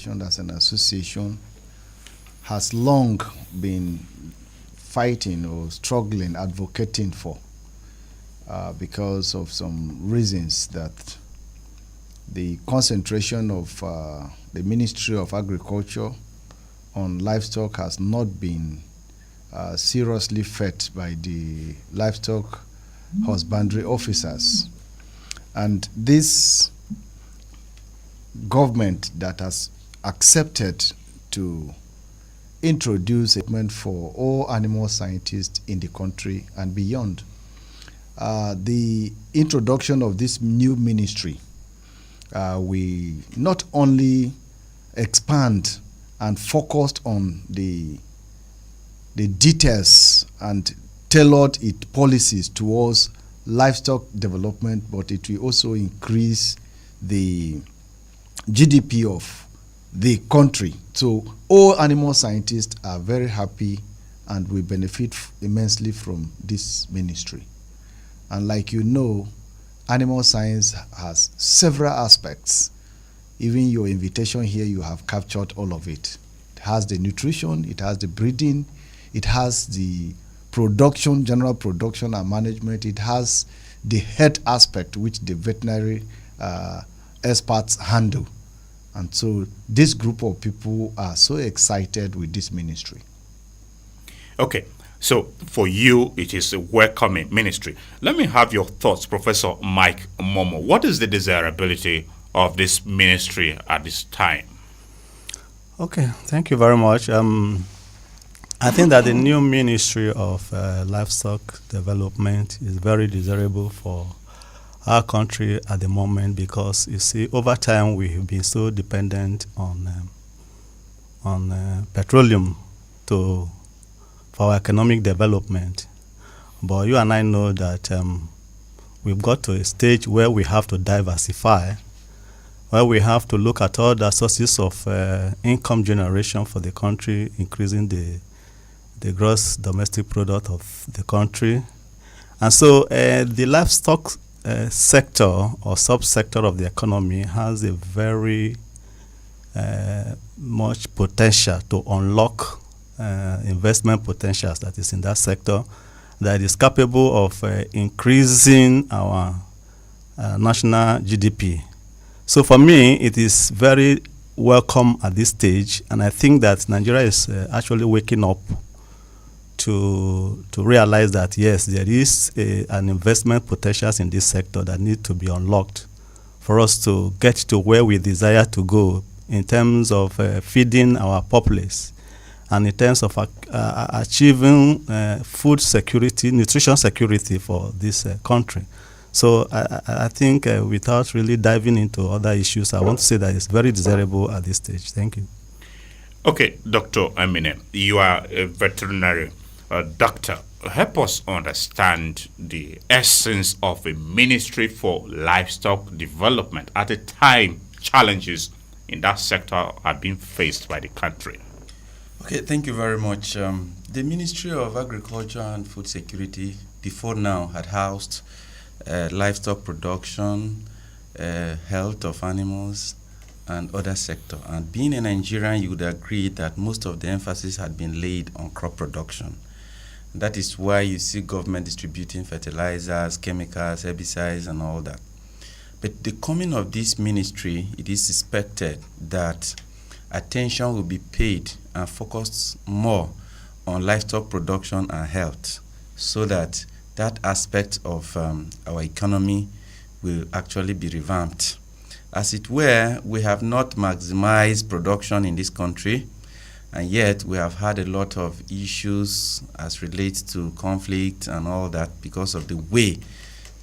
Federation as an association has long been fighting or struggling, advocating for, because of some reasons that the concentration of the Ministry of Agriculture on livestock has not been seriously fed by the livestock husbandry officers. And this government that has accepted to introduce a movement for all animal scientists in the country and beyond. The introduction of this new ministry, we not only expand and focused on the details and tailored its policies towards livestock development, but it will also increase the GDP of the country. So all animal scientists are very happy and we benefit immensely from this ministry. And like you know, animal science has several aspects. Even your invitation here, you have captured all of it. It has the nutrition, it has the breeding, it has the production, general production and management. It has the health aspect, which the veterinary experts handle. And so this group of people are so excited with this ministry. Okay, so for you, it is a welcoming ministry. Let me have your thoughts, Professor Mike Momo. What is the desirability of this ministry at this time? Okay, thank you very much. I think that the new Ministry of Livestock Development is very desirable for our country at the moment because, you see, over time we have been so dependent on petroleum for our economic development. But you and I know that we've got to a stage where we have to diversify, where we have to look at other sources of income generation for the country, increasing the gross domestic product of the country. And so the livestock sector or subsector of the economy has a very much potential to unlock investment potentials that is in that sector, that is capable of increasing our national GDP. So for me, it is very welcome at this stage, and I think that Nigeria is actually waking up to realize that yes, there is an investment potentials in this sector that need to be unlocked for us to get to where we desire to go in terms of feeding our populace and in terms of achieving food security, nutrition security for this country. So I think without really diving into other issues, I want to say that it's very desirable at this stage. Thank you. Okay, Dr. Eminem, you are a veterinary doctor. Help us understand the essence of a ministry for livestock development at a time challenges in that sector are being faced by the country. Okay, thank you very much. The Ministry of Agriculture and Food Security before now had housed livestock production, health of animals, and other sector. And being a Nigerian, you would agree that most of the emphasis had been laid on crop production. That is why you see government distributing fertilizers, chemicals, herbicides, and all that. But the coming of this ministry, it is expected that attention will be paid and focused more on livestock production and health, so that that aspect of our economy will actually be revamped. As it were, we have not maximized production in this country, and yet we have had a lot of issues as relates to conflict and all that because of the way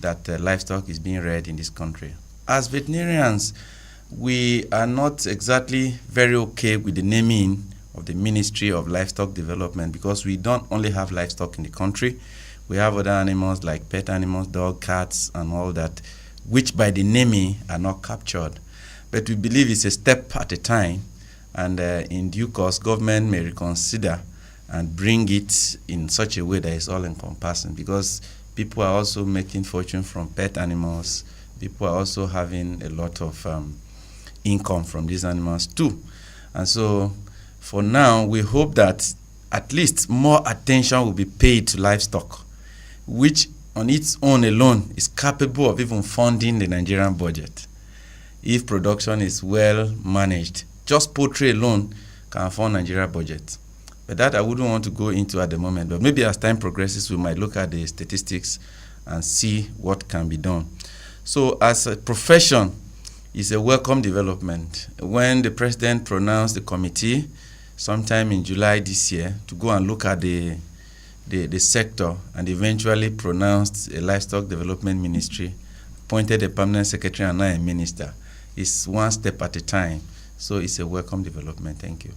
that livestock is being reared in this country. As veterinarians, we are not exactly very okay with the naming of the Ministry of Livestock Development, because we don't only have livestock in the country, we have other animals like pet animals, dog, cats, and all that, which by the naming are not captured. But we believe it's a step at a time, and in due course, government may reconsider and bring it in such a way that is all-encompassing, because people are also making fortune from pet animals. People are also having a lot of income from these animals too. And so for now, we hope that at least more attention will be paid to livestock, which on its own alone is capable of even funding the Nigerian budget. If production is well managed, just poultry alone can fund Nigeria budget. But that I wouldn't want to go into at the moment. But maybe as time progresses, we might look at the statistics and see what can be done. So as a profession, it's a welcome development. When the president pronounced the committee sometime in July this year to go and look at the sector and eventually pronounced a livestock development ministry, appointed a permanent secretary and now a minister, it's one step at a time. So it's a welcome development. Thank you.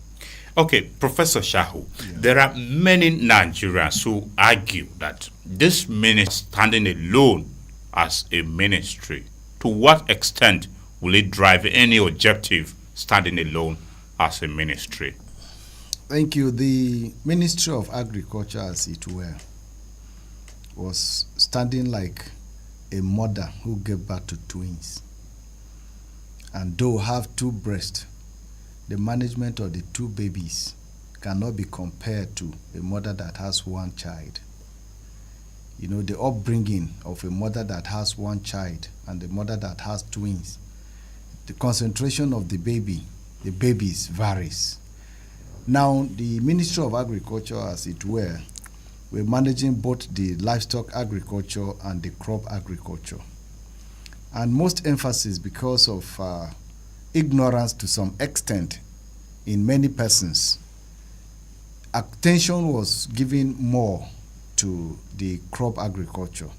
Okay, Professor Shahu, there are many Nigerians who argue that this ministry standing alone as a ministry, to what extent will it drive any objective standing alone as a ministry? Thank you. The Ministry of Agriculture, as it were, was standing like a mother who gave birth to twins. And though have two breasts, the management of the two babies cannot be compared to a mother that has one child. You know, the upbringing of a mother that has one child and the mother that has twins, the concentration of the babies varies. Now, the Ministry of Agriculture, as it were, we're managing both the livestock agriculture and the crop agriculture. And most emphasis because of ignorance to some extent in many persons. Attention was given more to the crop agriculture,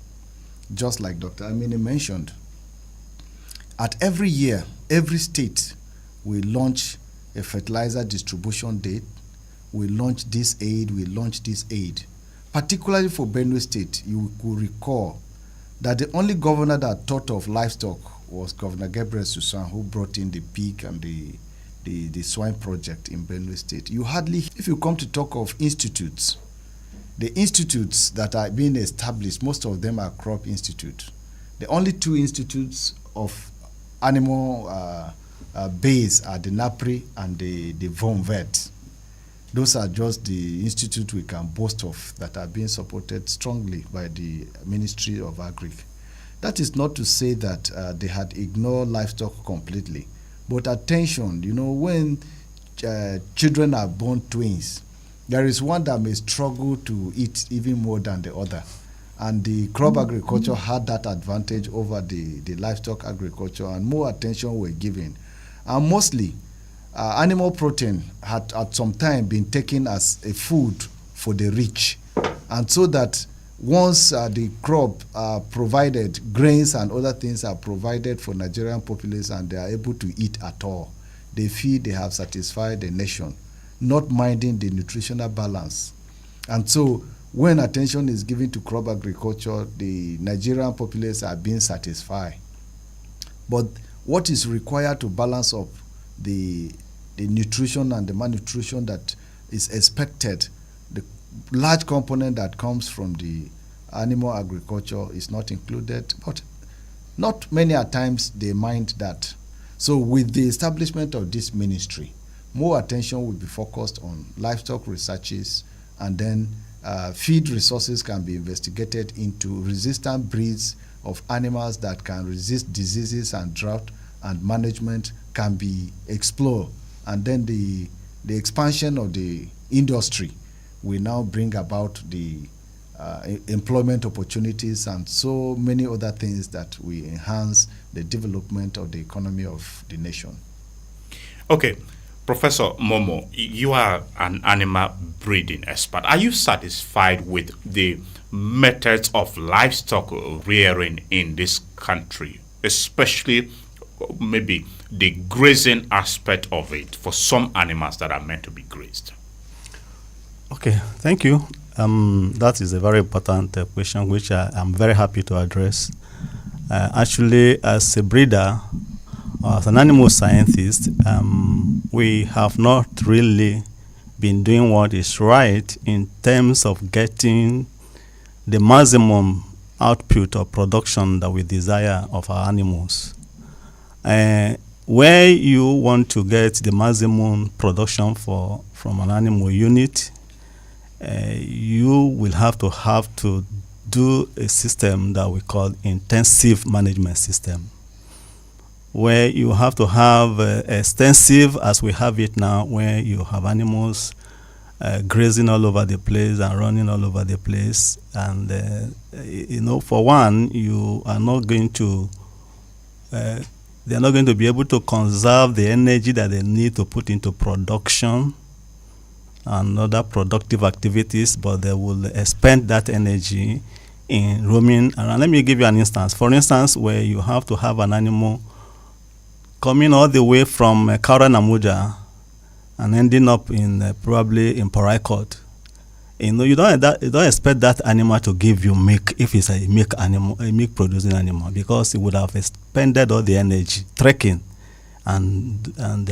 just like Dr. Amine mentioned. At every year, every state will launch a fertilizer distribution date. We launch this aid, we launch this aid. Particularly for Benue State, you could recall that the only governor that thought of livestock was Governor Gabriel Susan, who brought in the pig and the swine project in Benue State. You hardly, if you come to talk of institutes, the institutes that are being established, most of them are crop institutes. The only two institutes of animal base are the NAPRI and the VOMVET. Those are just the institutes we can boast of that are being supported strongly by the Ministry of Agri. That is not to say that they had ignored livestock completely, but attention, you know, when children are born twins, there is one that may struggle to eat even more than the other. And the crop agriculture had that advantage over the livestock agriculture, and more attention were given. And mostly, animal protein had at some time been taken as a food for the rich. And so that once the crop provided, grains and other things are provided for Nigerian populace and they are able to eat at all, they feel they have satisfied the nation, not minding the nutritional balance. And so when attention is given to crop agriculture, the Nigerian populace are being satisfied. But what is required to balance up the nutrition and the malnutrition that is expected, the large component that comes from the animal agriculture is not included, but not many at times they mind that. So with the establishment of this ministry, more attention will be focused on livestock researches, and then feed resources can be investigated into resistant breeds of animals that can resist diseases and drought, and management can be explored. And then the expansion of the industry will now bring about the employment opportunities and so many other things that will enhance the development of the economy of the nation. Okay, Professor Momo, you are an animal breeding expert. Are you satisfied with the methods of livestock rearing in this country, especially maybe the grazing aspect of it for some animals that are meant to be grazed? Okay, thank you. That is a very important question which I'm very happy to address. Actually, as a breeder, as an animal scientist, we have not really been doing what is right in terms of getting the maximum output or production that we desire of our animals. where you want to get the maximum production from an animal unit, you will have to do a system that we call intensive management system, where you have to have extensive, as we have it now, where you have animals grazing all over the place and running all over the place. And, for one, you are not going to, they're not going to be able to conserve the energy that they need to put into production and other productive activities, but they will expend that energy in roaming around. Let me give you an instance. For instance, where you have to have an animal coming all the way from Kaura Namuja and ending up in probably in Port Harcourt. You don't expect that animal to give you milk if it's a milk producing animal, because it would have expended all the energy trekking and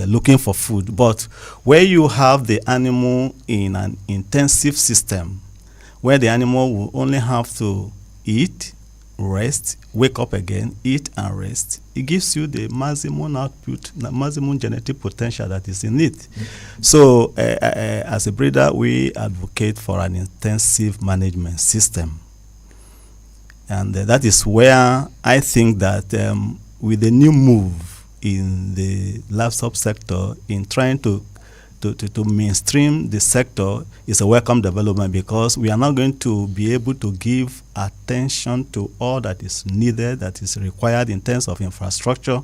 looking for food. But where you have the animal in an intensive system, where the animal will only have to eat, rest, wake up again, eat and rest, it gives you the maximum output, the maximum genetic potential that is in it. So as a breeder, we advocate for an intensive management system. And that is where I think that with the new move in the livestock sector, in trying to mainstream the sector, is a welcome development, because we are now going to be able to give attention to all that is needed, that is required in terms of infrastructure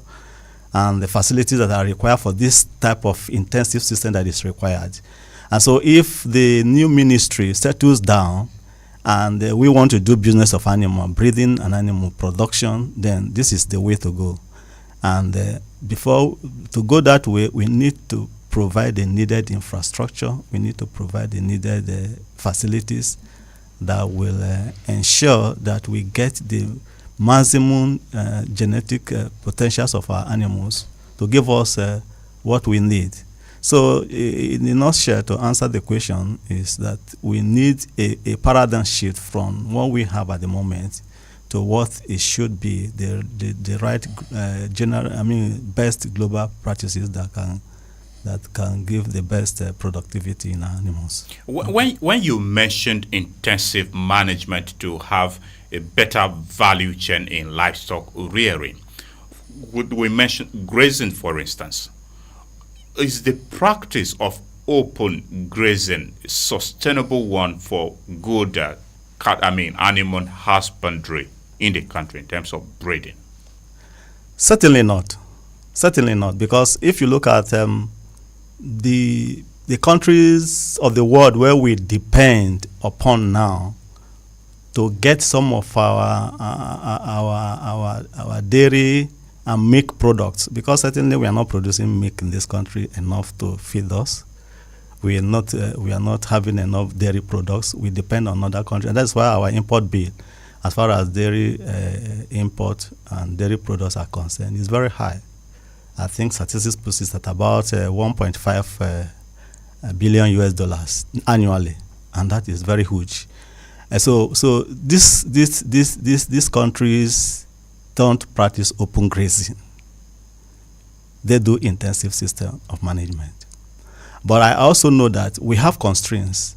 and the facilities that are required for this type of intensive system that is required. And so if the new ministry settles down and we want to do business of animal breeding and animal production, then this is the way to go. And before to go that way, we need to provide the needed infrastructure. We need to provide the needed facilities that will ensure that we get the maximum genetic potentials of our animals to give us what we need. So in a nutshell, to answer the question, is that we need a paradigm shift from what we have at the moment to what it should be, the right best global practices that can give the best productivity in animals. When you mentioned intensive management to have a better value chain in livestock rearing, would we mention grazing, for instance? Is the practice of open grazing a sustainable one for good animal husbandry in the country in terms of breeding? Certainly not. Certainly not, because if you look at the countries of the world where we depend upon now to get some of our dairy and milk products, because certainly we are not producing milk in this country enough to feed us. We are not having enough dairy products. We depend on other countries, and that's why our import bill, as far as dairy import and dairy products are concerned, is very high. I think statistics puts it at about 1.5 billion US dollars annually, and that is very huge. So these countries don't practice open grazing. They do intensive system of management. But I also know that we have constraints,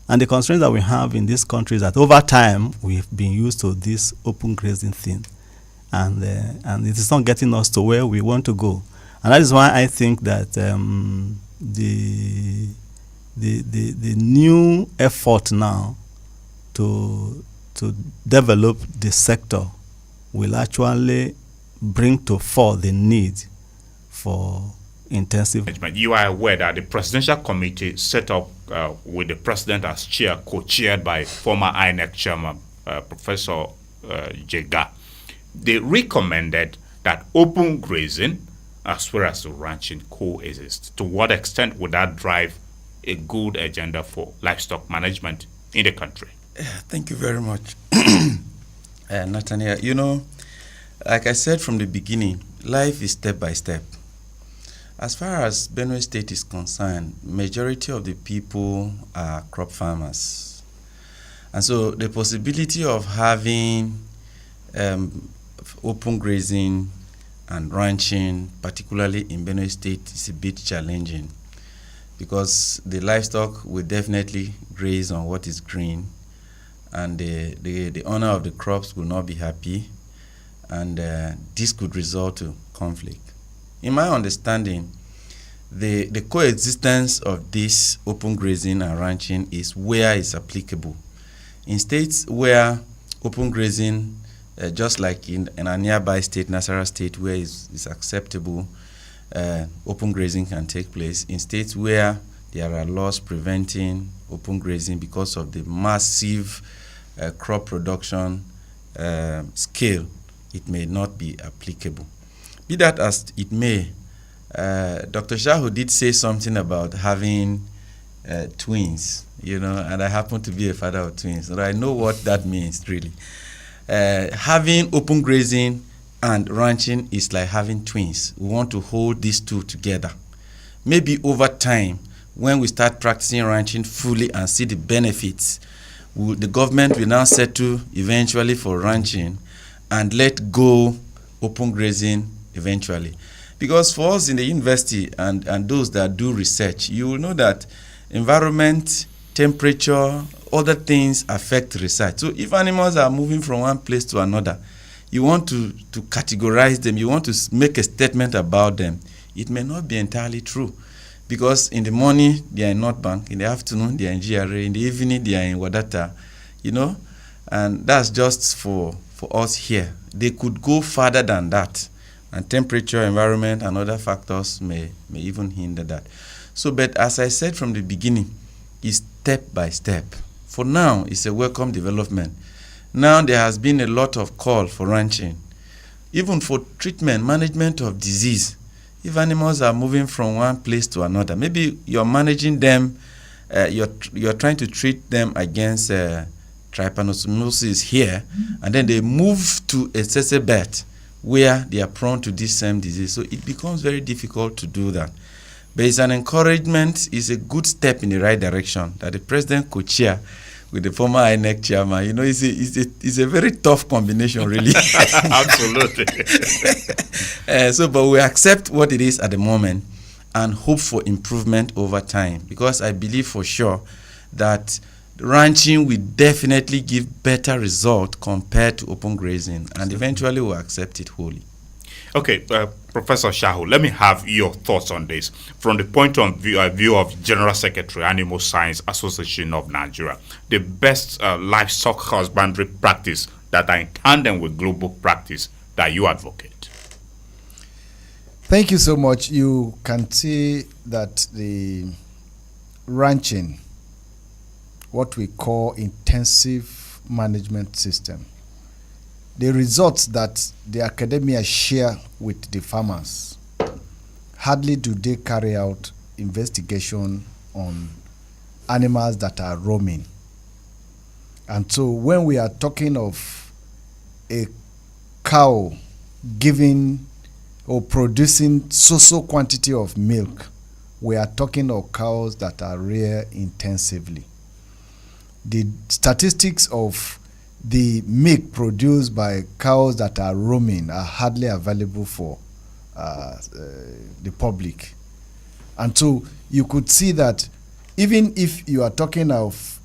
and the constraints that we have in these countries, that over time we've been used to this open grazing thing, and it is not getting us to where we want to go. And that is why I think that the new effort now to develop the sector will actually bring to fore the need for intensive management. You are aware that the presidential committee set up with the president as chair, co-chaired by former INEC chairman Professor Jega, they recommended that open grazing as well as ranching coexist. To what extent would that drive a good agenda for livestock management in the country? Thank you very much, Nathaniel. Like I said from the beginning, life is step by step. As far as Benue State is concerned, majority of the people are crop farmers. And so the possibility of having open grazing and ranching, particularly in Benue State, is a bit challenging because the livestock will definitely graze on what is green, and the owner of the crops will not be happy, and this could result to conflict. In my understanding, the coexistence of this open grazing and ranching is where it's applicable. In states where open grazing, just like in a nearby state, Nasarawa State, where it's acceptable, open grazing can take place. In states where there are laws preventing open grazing because of the massive crop production scale, it may not be applicable. Be that as it may, Dr. Shahu did say something about having twins, and I happen to be a father of twins, so I know what that means really. Having open grazing and ranching is like having twins. We want to hold these two together. Maybe over time, when we start practicing ranching fully and see the benefits, the government will now settle eventually for ranching and let go open grazing eventually. Because for us in the university and those that do research, you will know that environment, temperature, other things affect research. So if animals are moving from one place to another, you want to categorize them, you want to make a statement about them, it may not be entirely true. Because in the morning, they are in North Bank, in the afternoon, they are in GRA, in the evening, they are in Wadata, and that's just for us here. They could go further than that, and temperature, environment, and other factors may even hinder that. So, but as I said from the beginning, it's step by step. For now, it's a welcome development. Now there has been a lot of call for ranching, even for treatment, management of disease. If animals are moving from one place to another, maybe you're managing them, you're trying to treat them against trypanosomosis here, and then they move to a Incessant where they are prone to this same disease. So it becomes very difficult to do that. But it's an encouragement, it's a good step in the right direction that the president could share with the former INEC chairman. It's a very tough combination, really. Absolutely. But we accept what it is at the moment and hope for improvement over time, because I believe for sure that ranching will definitely give better result compared to open grazing, and eventually we'll accept it wholly. Okay, Professor Shahu, let me have your thoughts on this from the point of view of General Secretary, Animal Science Association of Nigeria, the best livestock husbandry practice that are in tandem with global practice that you advocate. Thank you so much. You can see that the ranching, what we call intensive management system, the results that the academia share with the farmers, hardly do they carry out investigation on animals that are roaming. And so when we are talking of a cow giving or producing so quantity of milk, we are talking of cows that are reared intensively. The statistics of the milk produced by cows that are roaming are hardly available for the public. And so you could see that even if you are talking of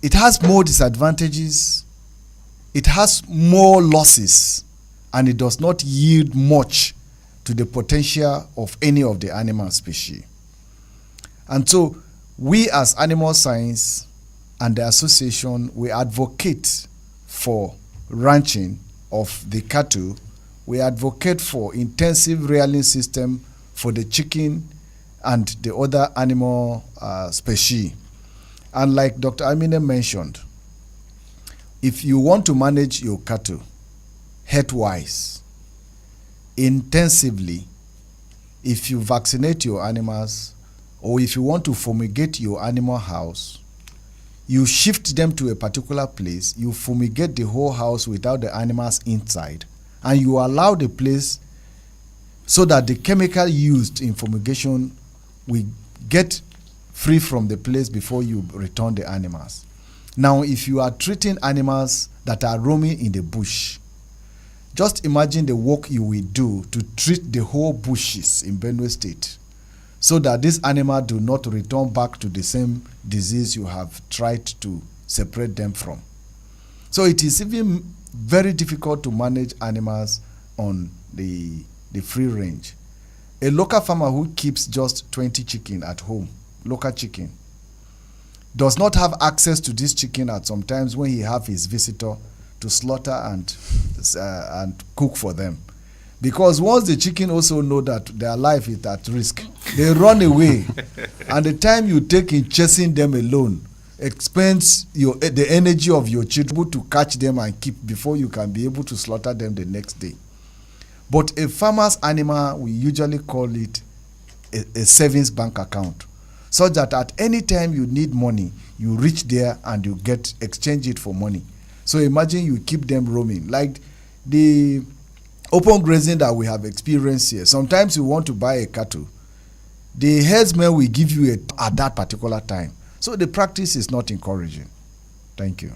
it has more disadvantages, it has more losses, and it does not yield much to the potential of any of the animal species. And so we as animal science and the association, we advocate for ranching of the cattle. We advocate for intensive rearing system for the chicken and the other animal species. And like Dr. Amine mentioned, if you want to manage your cattle health-wise, intensively, if you vaccinate your animals, or if you want to fumigate your animal house, you shift them to a particular place, you fumigate the whole house without the animals inside, and you allow the place so that the chemical used in fumigation will get free from the place before you return the animals. Now, if you are treating animals that are roaming in the bush, Just imagine the work you will do to treat the whole bushes in Benue State so that this animal do not return back to the same disease you have tried to separate them from. So it is even very difficult to manage animals on the free range. A local farmer who keeps just 20 chicken at home, local chicken, does not have access to this chicken at some times when he have his visitor to slaughter and cook for them. Because once the chicken also know that their life is at risk, they run away. And the time you take in chasing them alone expends the energy of your children to catch them and keep before you can be able to slaughter them the next day. But a farmer's animal, we usually call it a savings bank account, so that at any time you need money, you reach there and you exchange it for money. So imagine you keep them roaming. Like the open grazing that we have experienced here. Sometimes you want to buy a cattle. The herdsman will give you at that particular time. So the practice is not encouraging. Thank you.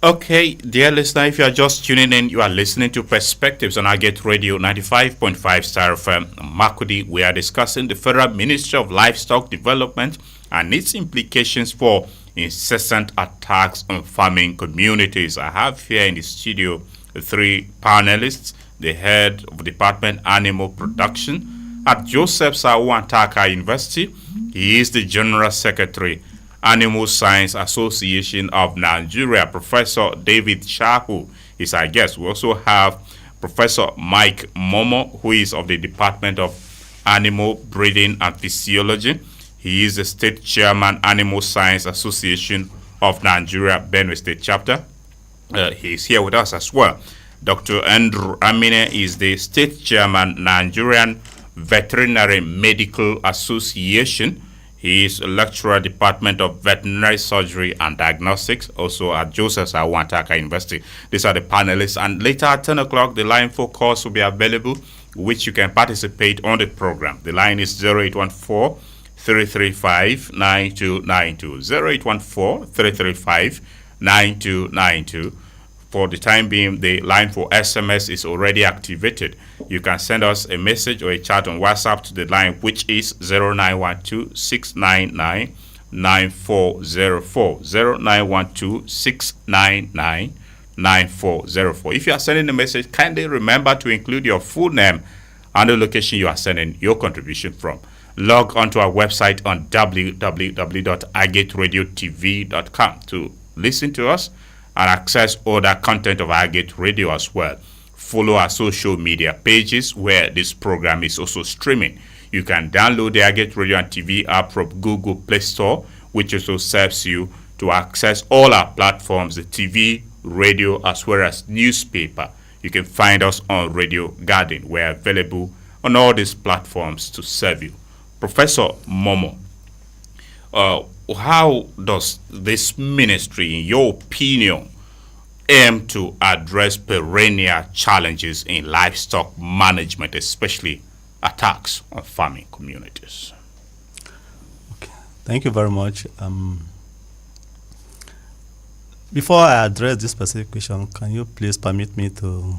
Okay, dear listener, if you are just tuning in, you are listening to Perspectives on Agate Radio 95.5 Star FM Makudi. We are discussing the Federal Ministry of Livestock Development and its implications for incessant attacks on farming communities. I have here in the studio 3 panelists: the head of Department Animal Production at Joseph Sawantaka University. He is the General Secretary, Animal Science Association of Nigeria. Professor David Shahu is our guest. We also have Professor Mike Momo, who is of the Department of Animal Breeding and Physiology. He is the State Chairman, Animal Science Association of Nigeria, Benue State Chapter. He is here with us as well. Dr. Andrew Amine is the State Chairman, Nigerian Veterinary Medical Association. He is a lecturer, Department of Veterinary Surgery and Diagnostics, also at Joseph Sawantaka University. These are the panelists. And later at 10 o'clock, the line for calls will be available, which you can participate on the program. The line is 0814-335-9292. 0814-335-9292. For the time being, the line for SMS is already activated. You can send us a message or a chat on WhatsApp to the line, which is 0912-699-9404. 0912-699-9404. If you are sending a message, kindly remember to include your full name and the location you are sending your contribution from. Log onto our website on www.agateradio.tv.com to listen to us and access other content of Agate Radio as well. Follow our social media pages where this program is also streaming. You can download the Agate Radio and TV app from Google Play Store, which also serves you to access all our platforms, the TV, radio, as well as newspaper. You can find us on Radio Garden. We're available on all these platforms to serve you. Professor Momo, how does this ministry, in your opinion, aim to address perennial challenges in livestock management, especially attacks on farming communities? Okay. Thank you very much. Before I address this specific question, can you please permit me to...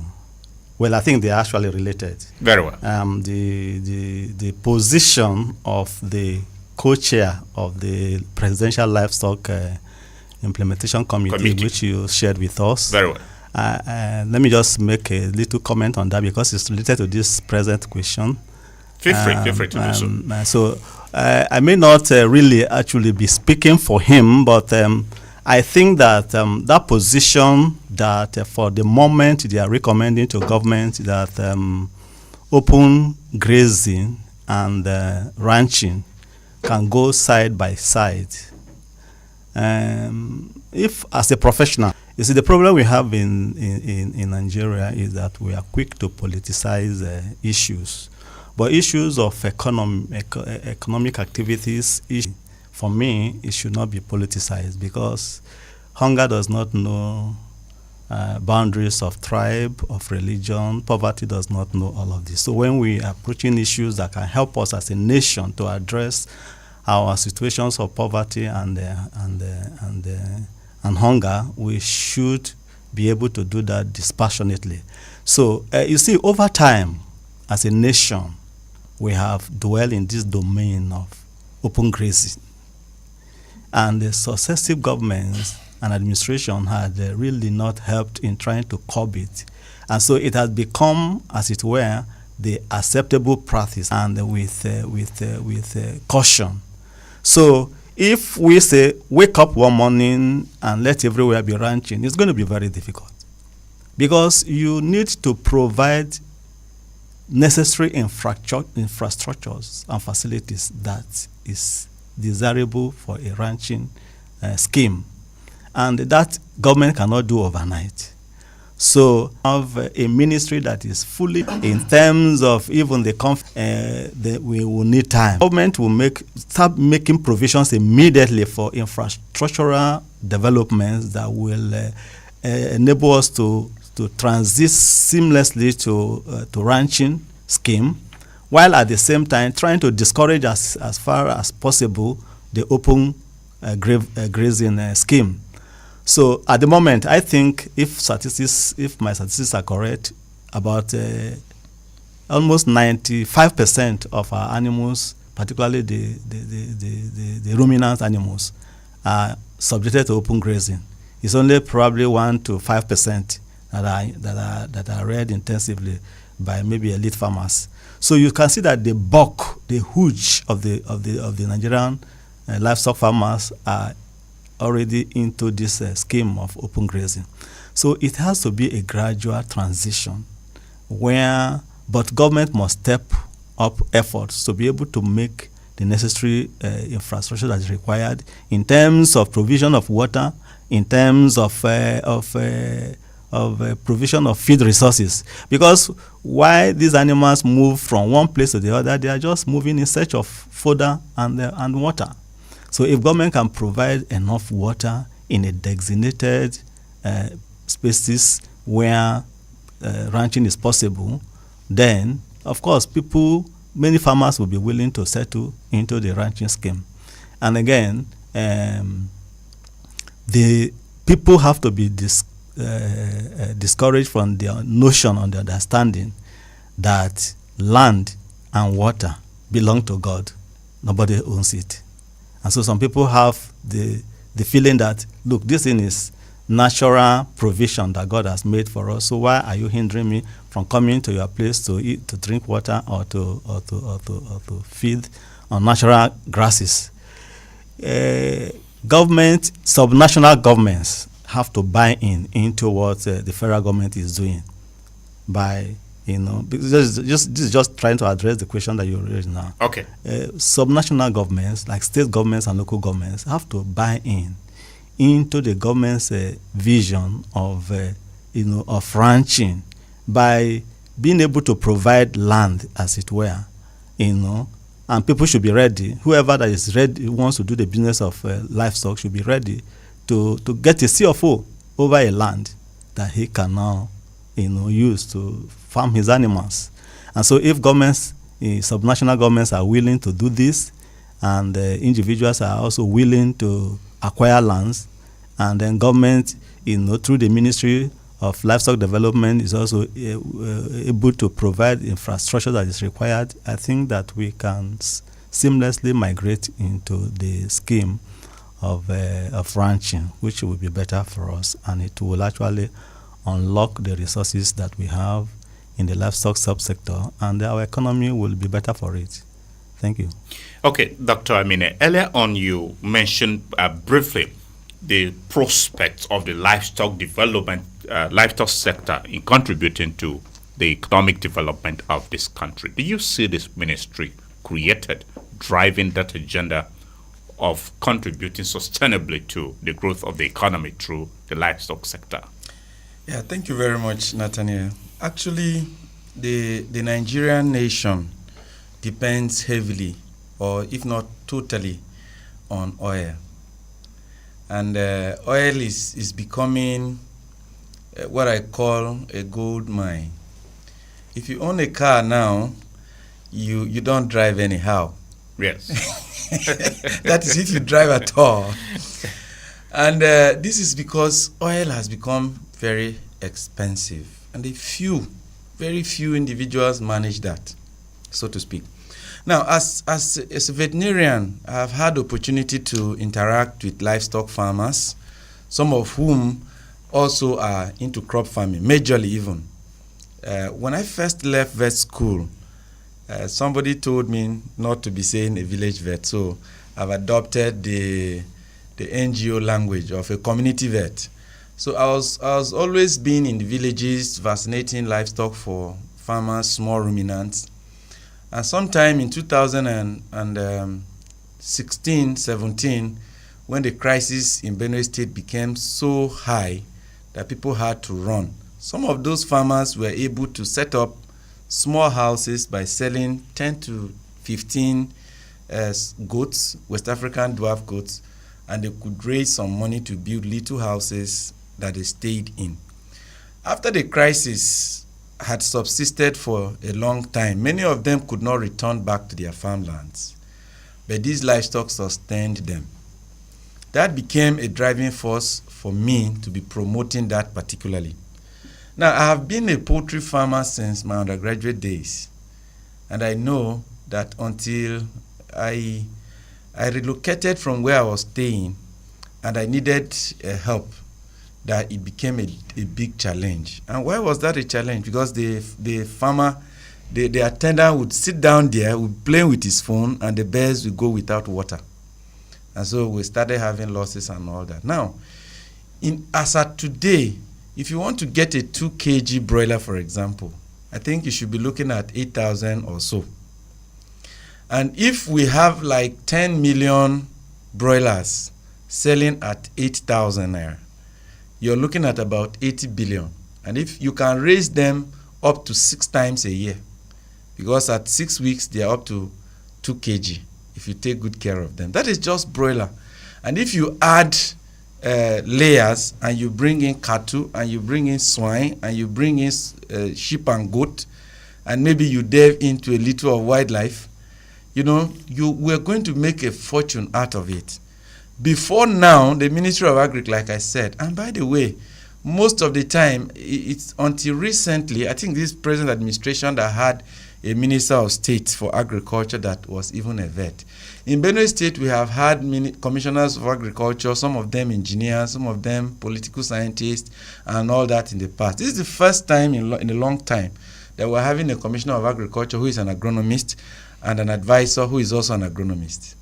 Well, I think they're actually related. Very well. The position of the co-chair of the Presidential Livestock Implementation Committee, which you shared with us. Very well. Let me just make a little comment on that because it's related to this present question. Feel free to do so. So I may not really actually be speaking for him, but I think that that position that for the moment they are recommending to government that open grazing and ranching can go side by side. If as a professional, you see the problem we have in Nigeria is that we are quick to politicize issues, but issues of economic activities, for me, it should not be politicized because hunger does not know boundaries of tribe, of religion. Poverty does not know all of this. So when we are approaching issues that can help us as a nation to address our situations of poverty and hunger, we should be able to do that dispassionately. So you see, over time, as a nation, we have dwelled in this domain of open grazing. And the successive governments and administration had really not helped in trying to curb it. And so it has become, as it were, the acceptable practice, and with caution. So if we say, wake up one morning and let everywhere be ranching, it's going to be very difficult, because you need to provide necessary infrastructures and facilities that is desirable for a ranching scheme, and that government cannot do overnight. So have a ministry that is fully in terms of even we will need time. Government will start making provisions immediately for infrastructural developments that will enable us to transit seamlessly to ranching scheme, while at the same time trying to discourage as far as possible the open grazing scheme. So at the moment, I think if my statistics are correct, about almost 95% of our animals, particularly the ruminant animals, are subjected to open grazing. It's only probably 1 to 5% that are reared intensively by maybe elite farmers. So you can see that the bulk, the huge of the Nigerian livestock farmers are already into this scheme of open grazing. So it has to be a gradual transition but government must step up efforts to be able to make the necessary infrastructure that is required in terms of provision of water, in terms of provision of feed resources. Because while these animals move from one place to the other, they are just moving in search of fodder and water. So if government can provide enough water in a designated spaces where ranching is possible, then of course many farmers will be willing to settle into the ranching scheme. And again, the people have to be discouraged from their notion and the understanding that land and water belong to God. Nobody owns it. And so some people have the feeling that, look, this thing is natural provision that God has made for us. So why are you hindering me from coming to your place to eat, to drink water, or to feed on natural grasses? Subnational governments have to buy into what the federal government is doing by, because this is just trying to address the question that you raised now. Okay. Subnational governments, like state governments and local governments, have to buy into the government's vision of ranching by being able to provide land, as it were, and people should be ready. Whoever that is ready wants to do the business of livestock should be ready to get a CFO over a land that he can now use to farm his animals. And so if governments, subnational governments are willing to do this, and individuals are also willing to acquire lands, and then government, through the Ministry of Livestock Development is also able to provide infrastructure that is required, I think that we can seamlessly migrate into the scheme of ranching, which will be better for us, and it will actually unlock the resources that we have in the livestock subsector, and our economy will be better for it. Thank you. Okay, Dr. Amine, earlier on you mentioned briefly the prospects of the livestock development, livestock sector in contributing to the economic development of this country. Do you see this ministry created driving that agenda of contributing sustainably to the growth of the economy through the livestock sector? Yeah, thank you very much, Nathaniel. Actually, the Nigerian nation depends heavily, or if not totally, on oil. And oil is becoming what I call a gold mine. If you own a car now, you don't drive anyhow. Yes. That is if you drive at all. And this is because oil has become very expensive, and very few individuals manage that, so to speak. Now, as a veterinarian, I have had the opportunity to interact with livestock farmers, some of whom also are into crop farming, majorly even. When I first left vet school, somebody told me not to be saying a village vet, so I've adopted the NGO language of a community vet. So I was always being in the villages, vaccinating livestock for farmers, small ruminants. And sometime in 2016, 17, when the crisis in Benue State became so high that people had to run, some of those farmers were able to set up small houses by selling 10 to 15 goats, West African dwarf goats, and they could raise some money to build little houses that they stayed in. After the crisis had subsisted for a long time, many of them could not return back to their farmlands, but these livestock sustained them. That became a driving force for me to be promoting that particularly. Now, I have been a poultry farmer since my undergraduate days, and I know that until I relocated from where I was staying and I needed help, that it became a big challenge. And why was that a challenge? Because the farmer, the attendant would sit down there, would play with his phone, and the bears would go without water. And so we started having losses and all that. Now, as at today, if you want to get a 2 kg broiler, for example, I think you should be looking at 8,000 or so. And if we have like 10 million broilers selling at 8,000 naira, you're looking at about 80 billion. And if you can raise them up to 6 times a year, because at 6 weeks, they are up to 2 kg, if you take good care of them. That is just broiler. And if you add layers, and you bring in cattle, and you bring in swine, and you bring in sheep and goat, and maybe you delve into a little of wildlife, we're going to make a fortune out of it. Before now, the Ministry of Agriculture, like I said, and by the way, most of the time, it's until recently, I think this present administration that had a Minister of State for Agriculture that was even a vet. In Benue State, we have had commissioners of agriculture, some of them engineers, some of them political scientists, and all that in the past. This is the first time in a long time that we're having a commissioner of agriculture who is an agronomist and an advisor who is also an agronomist.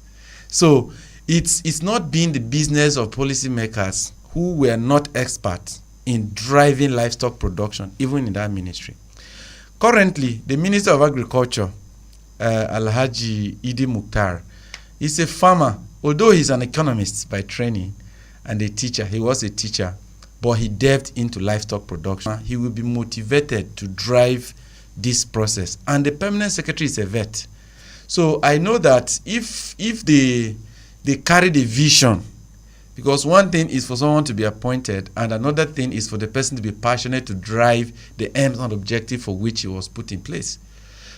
So it's not been the business of policymakers who were not experts in driving livestock production, even in that ministry. Currently, the Minister of Agriculture, Alhaji Idi Mukhtar, is a farmer, although he's an economist by training and a teacher. He was a teacher, but he delved into livestock production. He will be motivated to drive this process. And the permanent secretary is a vet. So I know that if they carry the vision, because one thing is for someone to be appointed, and another thing is for the person to be passionate to drive the aims and objective for which he was put in place.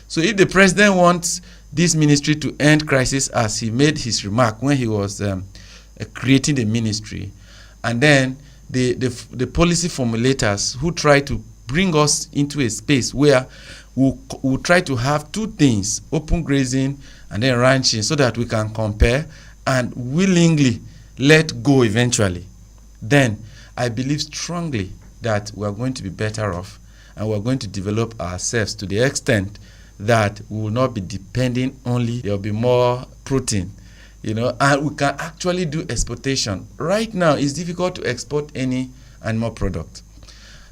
So if the president wants this ministry to end crisis, as he made his remark when he was creating the ministry, and then the policy formulators who try to bring us into a space where we'll try to have 2 things, open grazing and then ranching, so that we can compare and willingly let go eventually, then I believe strongly that we are going to be better off, and we're going to develop ourselves to the extent that we will not be depending only, there will be more protein, and we can actually do exportation. Right now, it's difficult to export any animal product.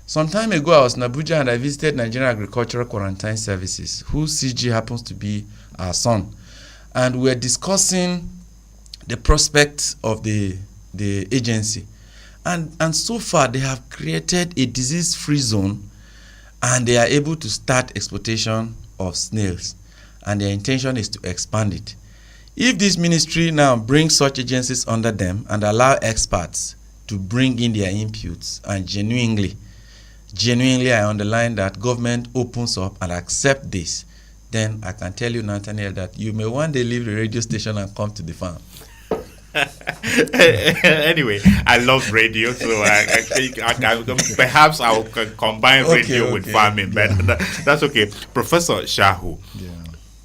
Some time ago, I was in Abuja and I visited Nigerian Agricultural Quarantine Services, whose CG happens to be our son. And we're discussing the prospects of the agency. And so far, they have created a disease-free zone, and they are able to start exportation of snails. And their intention is to expand it. If this ministry now brings such agencies under them and allow experts to bring in their inputs, and genuinely I underline that government opens up and accept this, then I can tell you, Nathaniel, that you may one day leave the radio station and come to the farm. Anyway, I love radio, so I think perhaps I'll combine radio with farming, but that's okay. Professor Shahu,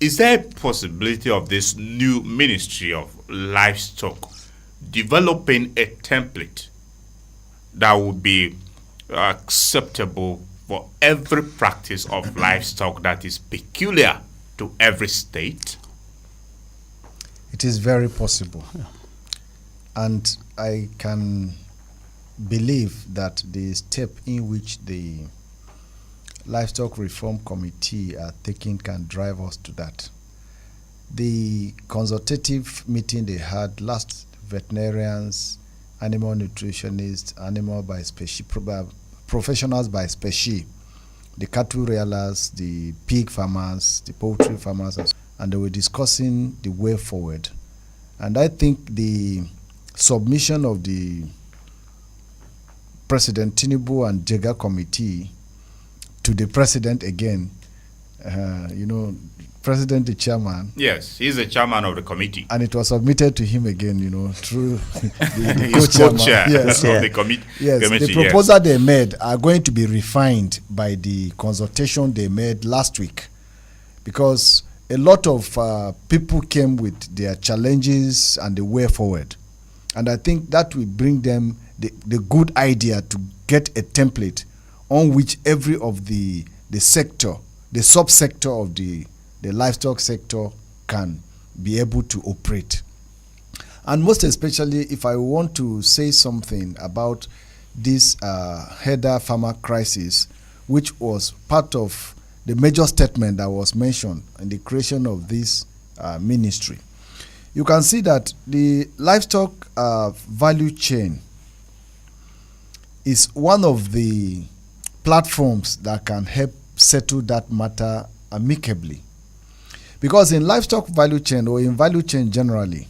is there a possibility of this new Ministry of Livestock developing a template that would be acceptable for every practice of livestock that is peculiar to every state? It is very possible. And I can believe that the step in which the Livestock Reform Committee are taking can drive us to that. The consultative meeting they had last, veterinarians, animal nutritionists, animal by species, professionals by species, the cattle rearers, the pig farmers, the poultry farmers, and they were discussing the way forward. And I think the submission of the President Tinubu and Jega committee to the president again, President, the chairman. Yes, he's the chairman of the committee. And it was submitted to him again, through the co-chair yes. of the committee. Yes, the proposal they made are going to be refined by the consultation they made last week, because a lot of people came with their challenges and the way forward. And I think that will bring them the good idea to get a template on which every of the sector, the subsector of the livestock sector can be able to operate. And most especially, if I want to say something about this header farmer crisis, which was part of the major statement that was mentioned in the creation of this ministry, you can see that the livestock value chain is one of the platforms that can help settle that matter amicably. Because in livestock value chain, or in value chain generally,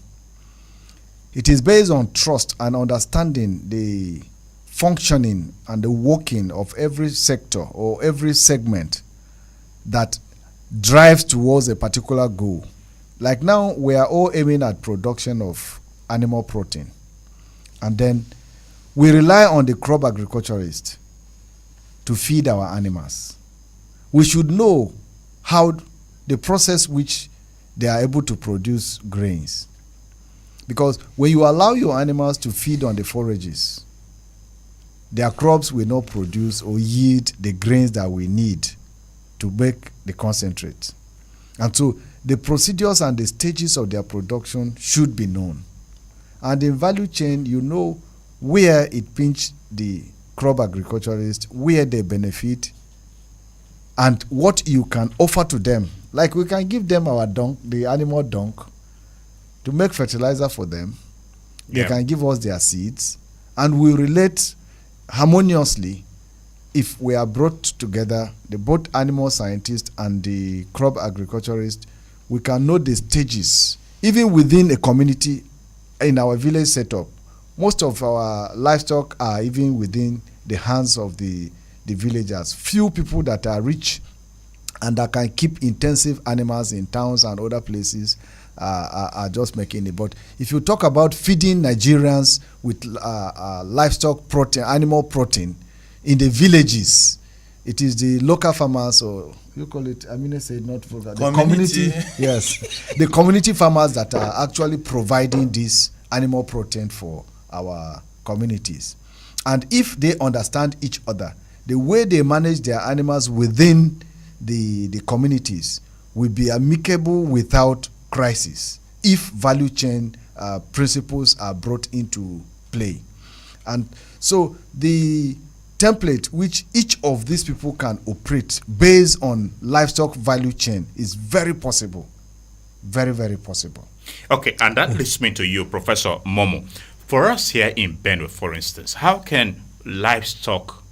it is based on trust and understanding the functioning and the working of every sector or every segment that drives towards a particular goal. Like now, we are all aiming at production of animal protein. And then we rely on the crop agriculturist to feed our animals. We should know how the process which they are able to produce grains. Because when you allow your animals to feed on the forages, their crops will not produce or yield the grains that we need to make the concentrate. And so the procedures and the stages of their production should be known. And in value chain, you know where it pinched the crop agriculturist, where they benefit, and what you can offer to them. Like we can give them our dung, the animal dung, to make fertilizer for them. They can give us their seeds, and we relate harmoniously if we are brought together, the both animal scientists and the crop agriculturist. We can know the stages, even within a community. In our village setup, most of our livestock are even within the hands of the villagers. Few people that are rich and that can keep intensive animals in towns and other places are just making it. But if you talk about feeding Nigerians with livestock protein, animal protein in the villages, it is the local farmers, or you call it, I mean, I say not for the community. Yes, the community farmers that are actually providing this animal protein for our communities. And if they understand each other, the way they manage their animals within the communities will be amicable without crisis if value chain principles are brought into play. And so the template which each of these people can operate based on livestock value chain is very possible. Very, very possible. Okay, and that leads me to you, Professor Momo. For us here in Benue, for instance, how can livestock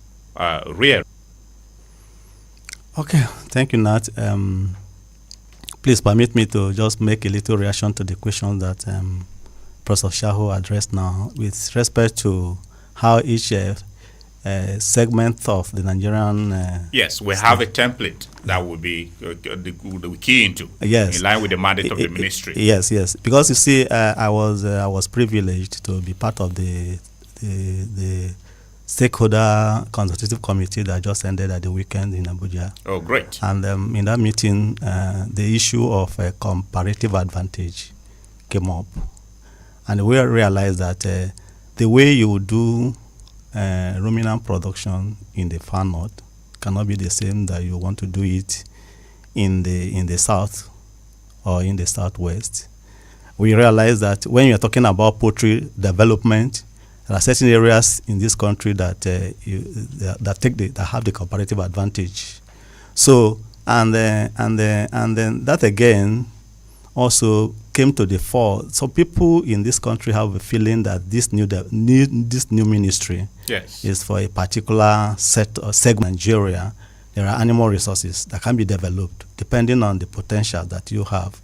rear? Okay, thank you, Nat. Please permit me to just make a little reaction to the question that Professor Shahu addressed now with respect to how each segment of the Nigerian. Yes, we have a template that will be the key into. Yes, in line with the mandate of the ministry. Yes, because you see, I was privileged to be part of the stakeholder consultative committee that just ended at the weekend in Abuja. Oh, great! And in that meeting, the issue of comparative advantage came up, and we realized that the way you do ruminant production in the far north cannot be the same that you want to do it in the south or in the southwest. We realize that when you're talking about poultry development, there are certain areas in this country that that have the comparative advantage. So and then that again also came to the fore. So people in this country have a feeling that this new ministry is for a particular segment of Nigeria. There are animal resources that can be developed depending on the potential that you have.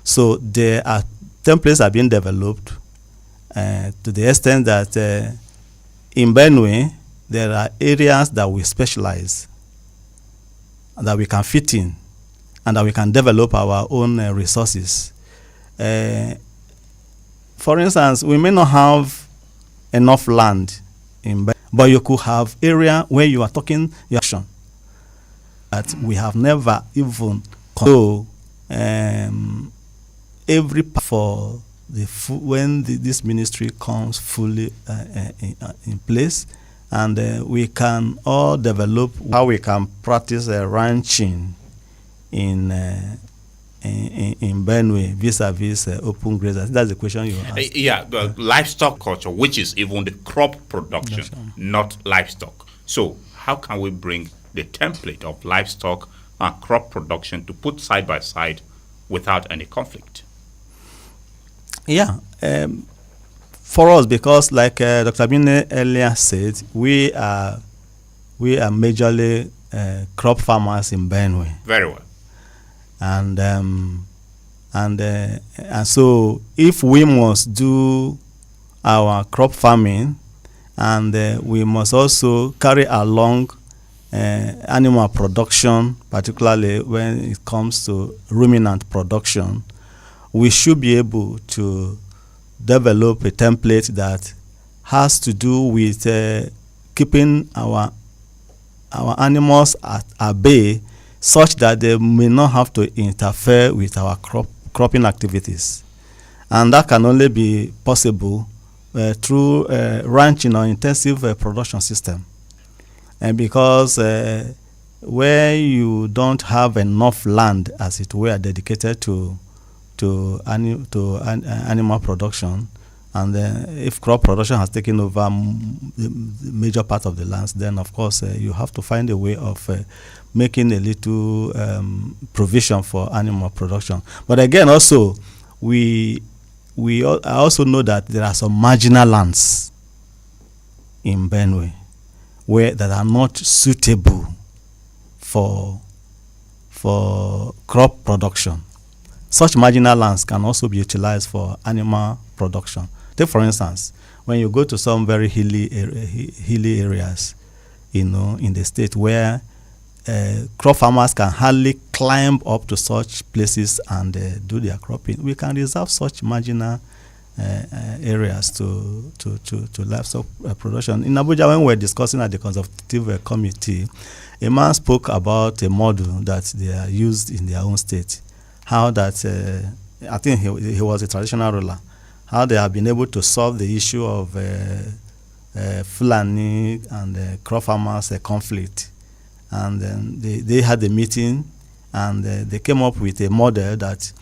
So there are templates are being developed to the extent that in Benue there are areas that we specialize, that we can fit in, and that we can develop our own resources. For instance, we may not have enough land in Benue, but you could have area where you are talking action that we have never even so every for the when this ministry comes fully in place, and we can all develop how we can practice ranching in Benue vis-a-vis open grazing. That's the question you asked. The livestock culture, which is even the crop production, not livestock. So how can we bring the template of livestock and crop production to put side by side without any conflict? For us, because like Dr. Bine earlier said, we are majorly crop farmers in Benue. Very well. And so if we must do our crop farming, and we must also carry along animal production, particularly when it comes to ruminant production, we should be able to develop a template that has to do with keeping our animals at bay, such that they may not have to interfere with our cropping activities. And that can only be possible through ranching or intensive production system. And because where you don't have enough land, as it were, dedicated to animal production, and if crop production has taken over the major part of the lands, then of course you have to find a way of making a little provision for animal production. But again, also I also know that there are some marginal lands in Benue that are not suitable for crop production. Such marginal lands can also be utilized for animal production. Take for instance, when you go to some very hilly areas, in the state where crop farmers can hardly climb up to such places and do their cropping, we can reserve such marginal areas to livestock production. In Abuja, when we were discussing at the consultative committee, a man spoke about a model that they are used in their own state. How that I think he was a traditional ruler. How they have been able to solve the issue of Fulani and crop farmers conflict, and then they had a meeting, and they came up with a model that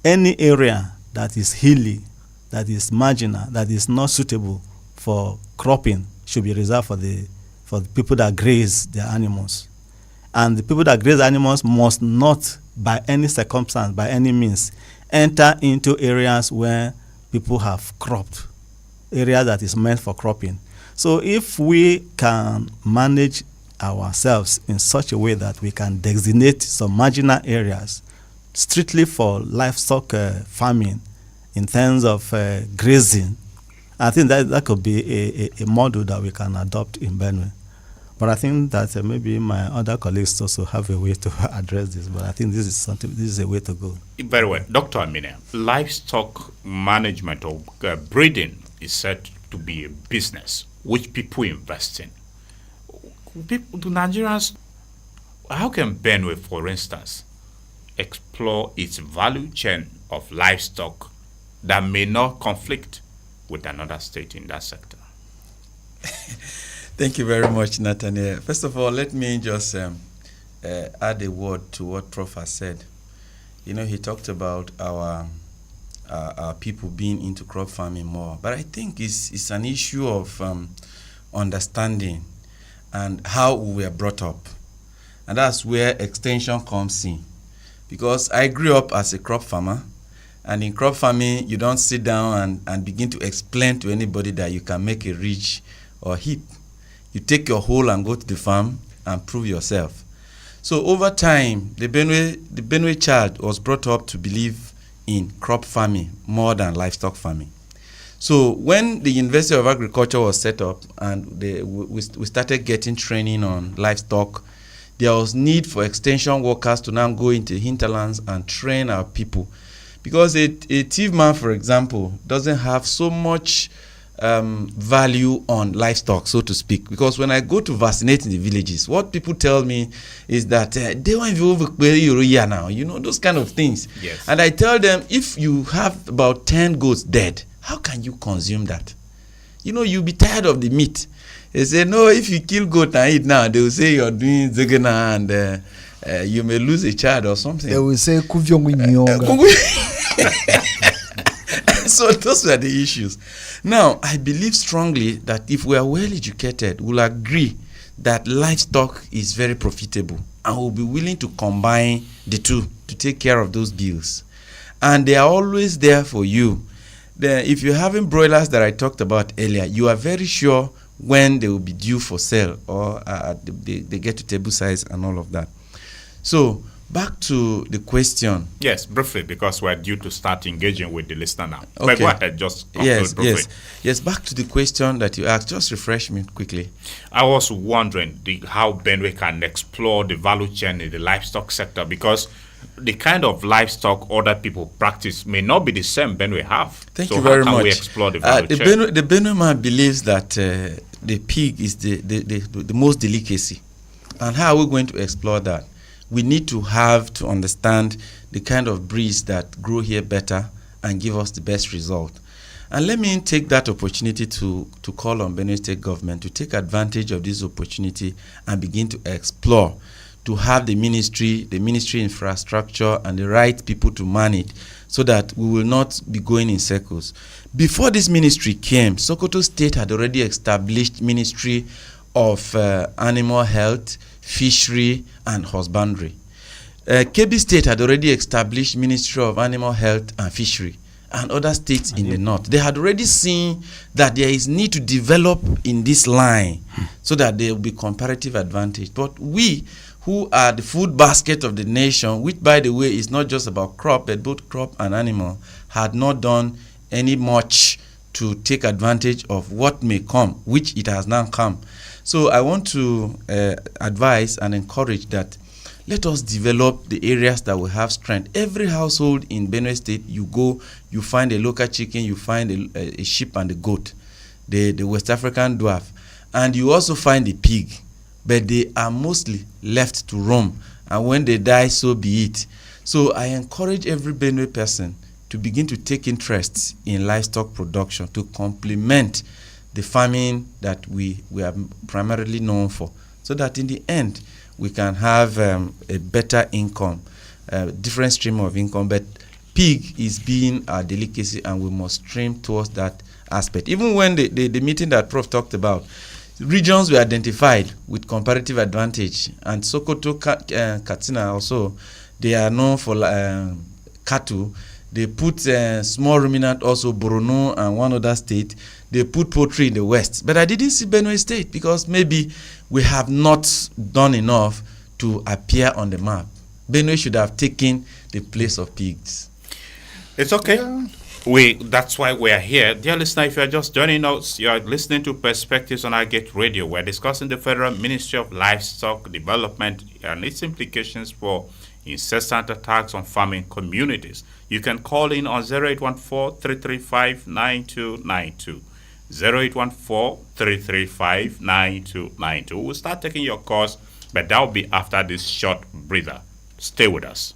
any area that is hilly, that is marginal, that is not suitable for cropping should be reserved for the people that graze their animals, and the people that graze animals must not, by any circumstance, by any means, enter into areas where people have cropped, area that is meant for cropping. So if we can manage ourselves in such a way that we can designate some marginal areas strictly for livestock farming in terms of grazing, I think that could be a model that we can adopt in Benue. But I think that maybe my other colleagues also have a way to address this. But I think this is a way to go. Very well. Dr. Amine, livestock management or breeding is said to be a business which people invest in. Do Nigerians, how can Benue, for instance, explore its value chain of livestock that may not conflict with another state in that sector? Thank you very much, Nathaniel. First of all, let me just add a word to what Prof has said. You know, he talked about our people being into crop farming more, but I think it's an issue of understanding and how we were brought up, and that's where extension comes in. Because I grew up as a crop farmer, and in crop farming, you don't sit down and begin to explain to anybody that you can make a ridge or heap. You take your hoe and go to the farm and prove yourself. So over time, the Benue child was brought up to believe in crop farming more than livestock farming. So when the University of Agriculture was set up and we started getting training on livestock, there was need for extension workers to now go into hinterlands and train our people. Because a thief man, for example, doesn't have so much value on livestock, so to speak. Because when I go to vaccinate in the villages, what people tell me is that they want to now, you know, those kind of things. Yes. And I tell them, if you have about 10 goats dead, how can you consume that? You know, you'll be tired of the meat. They say, no, if you kill goat and eat now, they will say you're doing zegena and you may lose a child or something. They will say So those were the issues. Now, I believe strongly that if we are well educated, we'll agree that livestock is very profitable and we'll be willing to combine the two to take care of those bills. And they are always there for you. If you're having broilers that I talked about earlier, you are very sure when they will be due for sale or they get to table size and all of that. So back to the question. Yes, briefly, because we're due to start engaging with the listener now. Okay. But go ahead, just conclude briefly. Yes. Back to the question that you asked. Just refresh me quickly. I was wondering how Benue can explore the value chain in the livestock sector, because the kind of livestock other people practice may not be the same Benue have. Thank you very much. How can we explore the value chain? The Benue man believes that the pig is the most delicacy. And how are we going to explore that? We need to understand the kind of breeds that grow here better and give us the best result. And let me take that opportunity to call on Benue State government to take advantage of this opportunity and begin to explore, to have the ministry infrastructure and the right people to man it, so that we will not be going in circles. Before this ministry came, Sokoto State had already established Ministry of Animal Health, Fishery and Husbandry. Kebbi State had already established Ministry of Animal Health and Fishery, and other states in the north. They had already seen that there is need to develop in this line so that there will be comparative advantage. But we, who are the food basket of the nation, which by the way is not just about crop, but both crop and animal, had not done any much to take advantage of what may come, which it has now come. So I want to advise and encourage that let us develop the areas that will have strength. Every household in Benue State, you go, you find a local chicken, you find a sheep and a goat, the West African dwarf, and you also find a pig, but they are mostly left to roam, and when they die, so be it. So I encourage every Benue person to begin to take interest in livestock production to complement the farming that we are primarily known for, so that in the end we can have a better income, different stream of income. But pig is being our delicacy, and we must stream towards that aspect. Even when the meeting that Prof talked about, regions were identified with comparative advantage, and Sokoto, Katsina also, they are known for cattle. They put small ruminant also, Borno and one other state. They put poultry in the west. But I didn't see Benue State because maybe we have not done enough to appear on the map. Benue should have taken the place of pigs. It's okay. That's why we are here. Dear listener, if you are just joining us, you are listening to Perspectives on Agate Radio. We're discussing the Federal Ministry of Livestock Development and its implications for incessant attacks on farming communities. You can call in on 0814-335-9292. 0814-335-9292. We'll start taking your calls, but that will be after this short breather. Stay with us.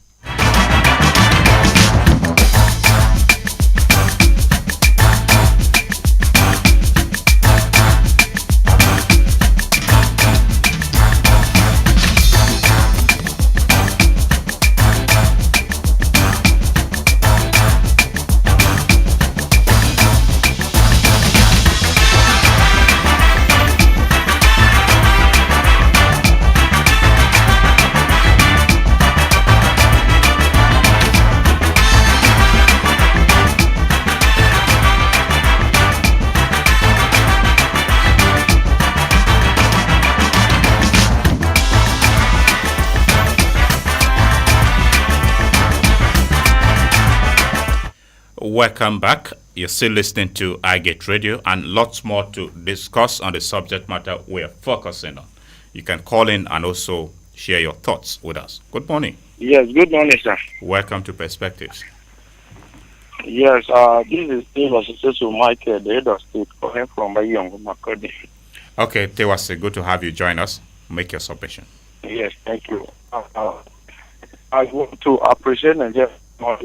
Welcome back. You're still listening to iGate Radio and lots more to discuss on the subject matter we're focusing on. You can call in and also share your thoughts with us. Good morning. Yes, good morning, sir. Welcome to Perspectives. Yes, this is Steve Association Michael, the head of state, calling from Bayongo, Makodi. Okay, Tewase, good to have you join us. Make your submission. Yes, thank you. I want to appreciate and just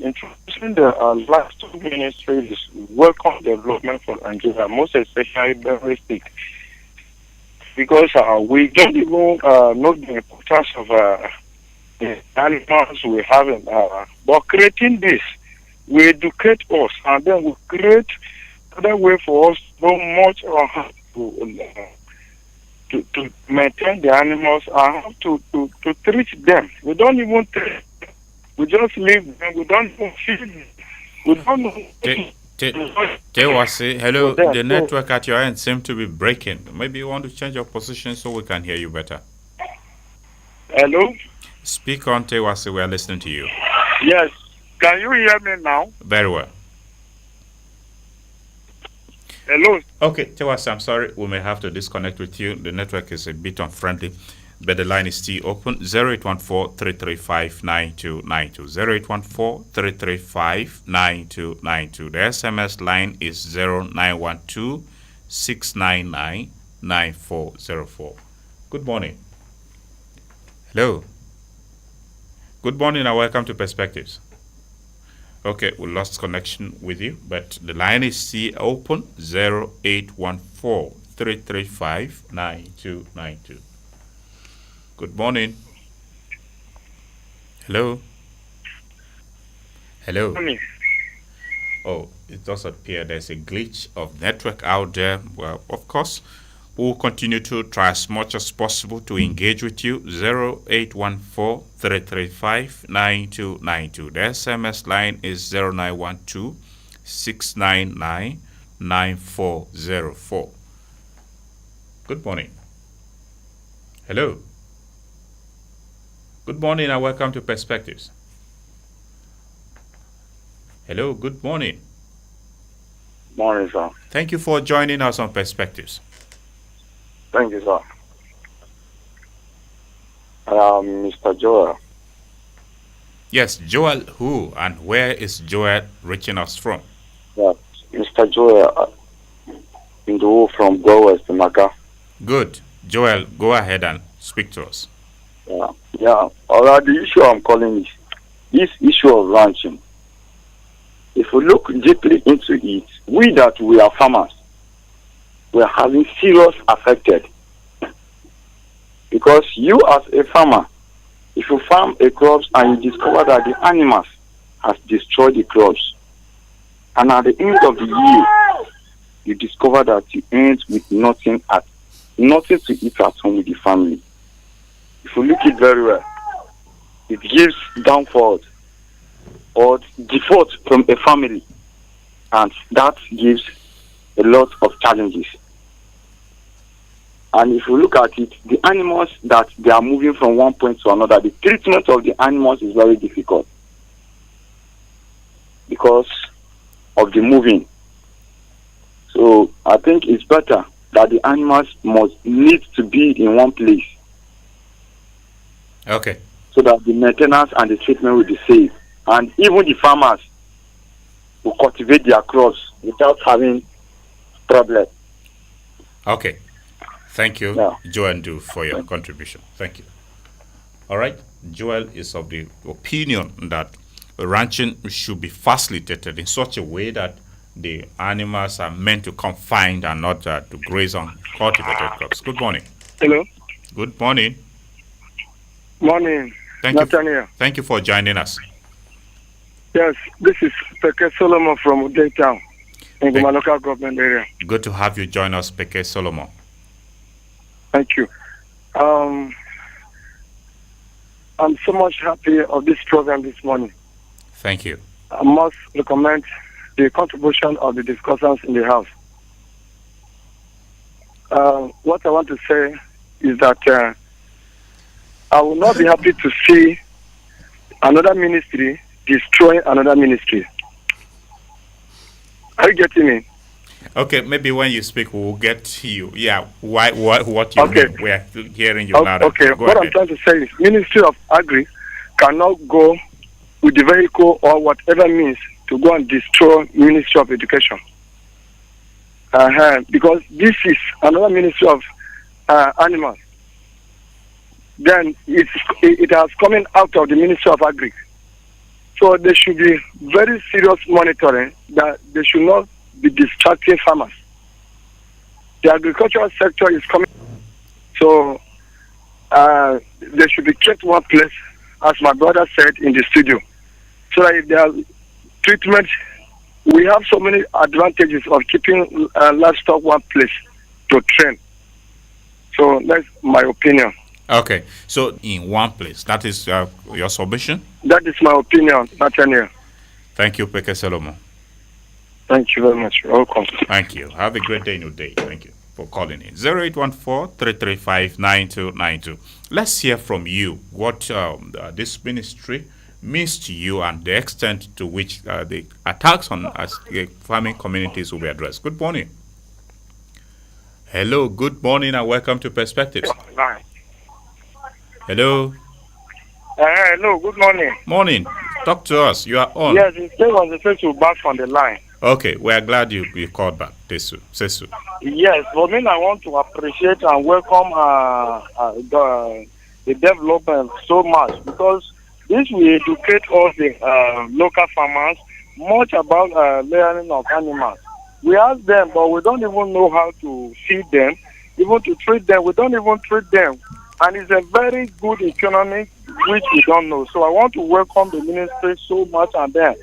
introducing the livestock ministry is welcome development for Nigeria, most especially Benue State, because we don't even know the importance of the animals we have in but creating this will educate us, and then we create another way for us to know much on how to maintain the animals and how to treat them. We don't even treat. We just leave them. We don't even feed them. We don't know. Tewase, hello. The network at your end seems to be breaking. Maybe you want to change your position so we can hear you better. Hello? Speak on, Tewase. We are listening to you. Yes. Can you hear me now? Very well. Hello? Okay, Tewase, I'm sorry. We may have to disconnect with you. The network is a bit unfriendly. But the line is still open, 0814-335-9292, 0814-335-9292. The SMS line is 0912-699-9404. Good morning. Hello. Good morning and welcome to Perspectives. Okay, we lost connection with you, but the line is still open, 0814-335-9292. Good morning. Hello. Hello. Morning. Oh, it does appear there's a glitch of network out there. Well, of course, we'll continue to try as much as possible to engage with you. 0814-335-9292. The SMS line is 0912-699-9404. Good morning. Hello. Good morning and welcome to Perspectives. Hello, good morning. Morning, sir. Thank you for joining us on Perspectives. Thank you, sir. Mr. Joel. Yes, Joel who and where is Joel reaching us from? Yeah, Mr. Joel in the Who from Go West, Maka. Good. Joel, go ahead and speak to us. Yeah. Alright, the issue I'm calling is this issue of ranching. If we look deeply into it, we are farmers, we are having serious affected. Because you as a farmer, if you farm a crops and you discover that the animals has destroyed the crops, and at the end of the year, you discover that you end with nothing to eat at home with the family. If you look it very well, it gives downfall or default from a family, and that gives a lot of challenges. And if you look at it, the animals that they are moving from one point to another, the treatment of the animals is very difficult. because of the moving. So I think it's better that the animals need to be in one place. Okay. So that the maintenance and the treatment will be safe. And even the farmers will cultivate their crops without having problem. Okay. Thank you, Yeah. Joel Ndu, for your contribution. Thank you. All right. Joel is of the opinion that ranching should be facilitated in such a way that the animals are meant to confined and not to graze on cultivated crops. Good morning. Hello. Good morning. Morning. Thank Nathaniel. you. Thank you for joining us. Yes, this is Peke Solomon from Daytown in the local government area. Good to have you join us, Peke Solomon. Thank you. I'm so much happy of this program this morning. Thank you. I must recommend the contribution of the discussants in the House. What I want to say is that I will not be happy to see another ministry destroying another ministry. Are you getting me? Okay, maybe when you speak, we'll get to you. Yeah, what you mean? We are hearing you louder. Okay, Go what ahead. I'm trying to say is Ministry of Agri cannot go with the vehicle or whatever means to go and destroy Ministry of Education. Because this is another Ministry of Animals. Then it has coming out of the Ministry of Agri. So there should be very serious monitoring that they should not be distracting farmers. The agricultural sector is coming, so they should be kept one place, as my brother said in the studio, so that if there are treatment, we have so many advantages of keeping livestock one place to train. So that's my opinion. Okay, so in one place, that is your submission? That is my opinion, Nathaniel. Thank you, Peke Solomon. Thank you very much. You're welcome. Thank you. Have a great day in your day. Thank you for calling in. 0814-335-9292. Let's hear from you what this ministry means to you and the extent to which the attacks on farming communities will be addressed. Good morning. Hello, good morning and welcome to Perspectives. Hello. Hello, good morning. Morning. Talk to us. You are on. Yes, it's still on the face to back on the line. Okay, we are glad you called back, Sesu. Yes, for me, I want to appreciate and welcome the development so much, because this will educate us, the local farmers, much about layering of animals. We ask them, but we don't even know how to feed them, even to treat them. We don't even treat them. And it's a very good economy, which we don't know. So I want to welcome the ministry so much, and then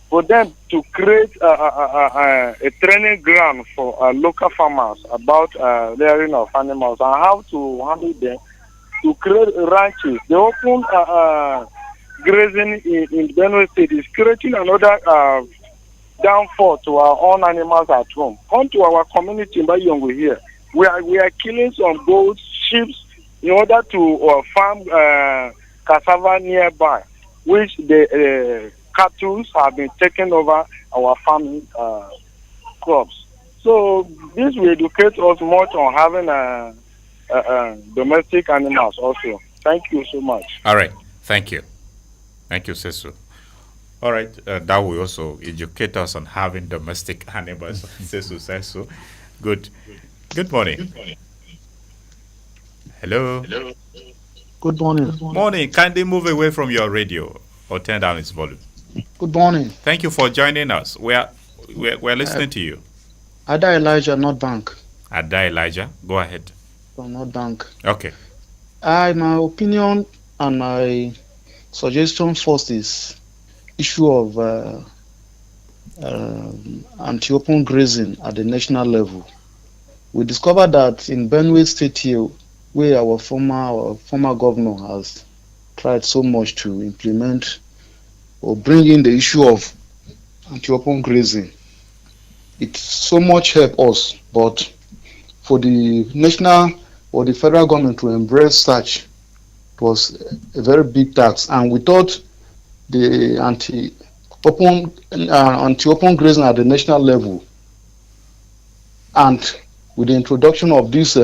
for them to create a training ground for local farmers about rearing of animals and how to handle them, to create ranches. The open grazing in Benue State is creating another downfall to our own animals at home. Come to our community in Bayongo here. We are killing some goats, sheep, in order to farm cassava nearby, which the cattle have been taking over our farming crops. So this will educate us much on having domestic animals also. Thank you so much. All right. Thank you. Thank you, Sesu. All right. That will also educate us on having domestic animals. Sesu says so. Good. Good morning. Hello. Good morning. Morning. Kindly move away from your radio or turn down its volume. Good morning. Thank you for joining us. We're listening to you. Ada Elijah, North Bank. Ada Elijah, go ahead. From North Bank. Okay. My opinion and my suggestion first is issue of anti-open grazing at the national level. We discovered that in Benue State here, where our former governor has tried so much to implement or bring in the issue of anti-open grazing, it so much helped us, but for the national or the federal government to embrace such, it was a very big tax, and we thought the anti-open grazing at the national level, and with the introduction of this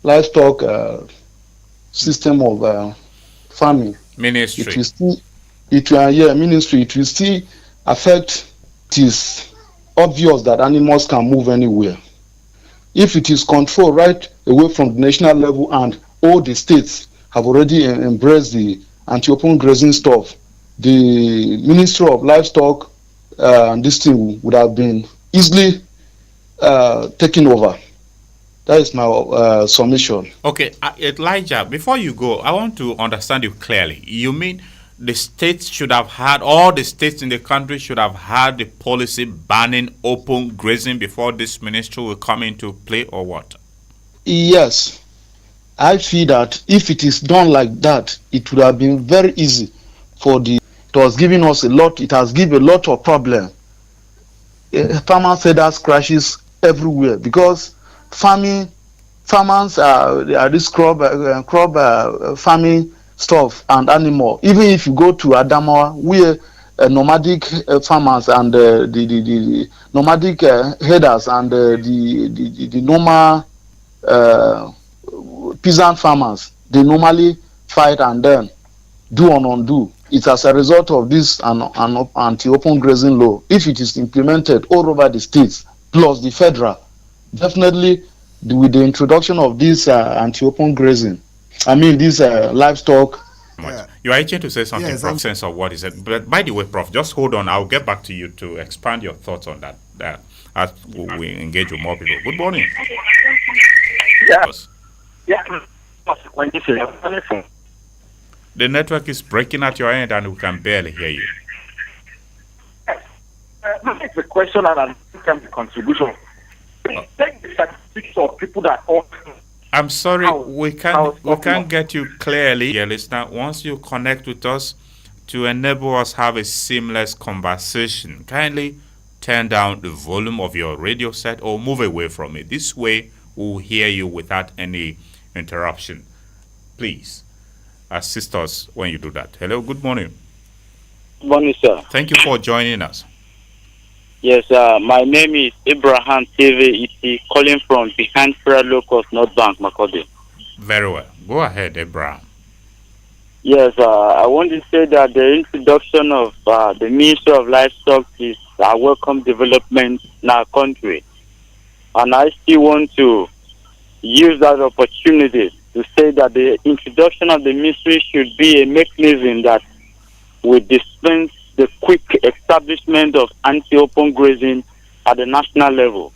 livestock system of farming, Ministry. ministry, it will still affect. It is obvious that animals can move anywhere. If it is controlled right away from the national level and all the states have already embraced the anti-open grazing stuff, the Ministry of Livestock and this thing would have been easily taken over. That is my submission. Okay, Elijah, before you go, I want to understand you clearly. You mean the states should have had, all the states in the country should have had the policy banning open grazing before this ministry will come into play, or what? Yes. I feel that if it is done like that, it would have been very easy for it was giving us a lot, it has given a lot of problem. Farmers said that crashes everywhere because farmers are this crop farming stuff and animal. Even if you go to Adamawa, where nomadic farmers and the nomadic herders and the normal peasant farmers, they normally fight and then do and undo. It's as a result of this anti-open grazing law. If it is implemented all over the states plus the federal, definitely with the introduction of this anti-open grazing, this livestock. Yeah. You are itching to say something, yes, Prof, sense of what is it. But by the way, Prof, just hold on. I'll get back to you to expand your thoughts on that as we engage with more people. Good morning. Yeah. The network is breaking at your end and we can barely hear you. That's the question and I think the contribution. Take the statistics of people that own. I'm sorry, we can't get you clearly, dear listener. Once you connect with us to enable us have a seamless conversation, kindly turn down the volume of your radio set or move away from it. This way, we'll hear you without any interruption. Please assist us when you do that. Hello, good morning. Good morning, sir. Thank you for joining us. Yes, my name is Abraham TV, calling from behind Federal Locust, North Bank, Makurdi. Very well. Go ahead, Abraham. Yes, I want to say that the introduction of the Ministry of Livestock is a welcome development in our country. And I still want to use that opportunity to say that the introduction of the ministry should be a mechanism that will dispense the quick establishment of anti-open grazing at the national level,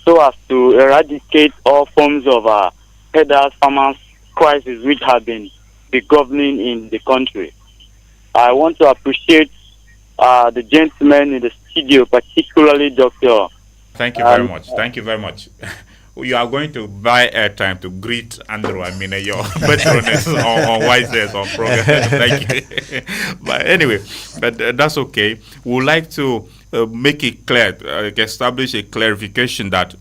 so as to eradicate all forms of herders, farmers crisis which have been governing in the country. I want to appreciate the gentleman in the studio, particularly Dr. Thank you very much. Thank you very much. You are going to buy airtime to greet Andrew. Your patroness on Wises on program. Thank you. But anyway, that's okay. We would like to make it clear, establish a clarification that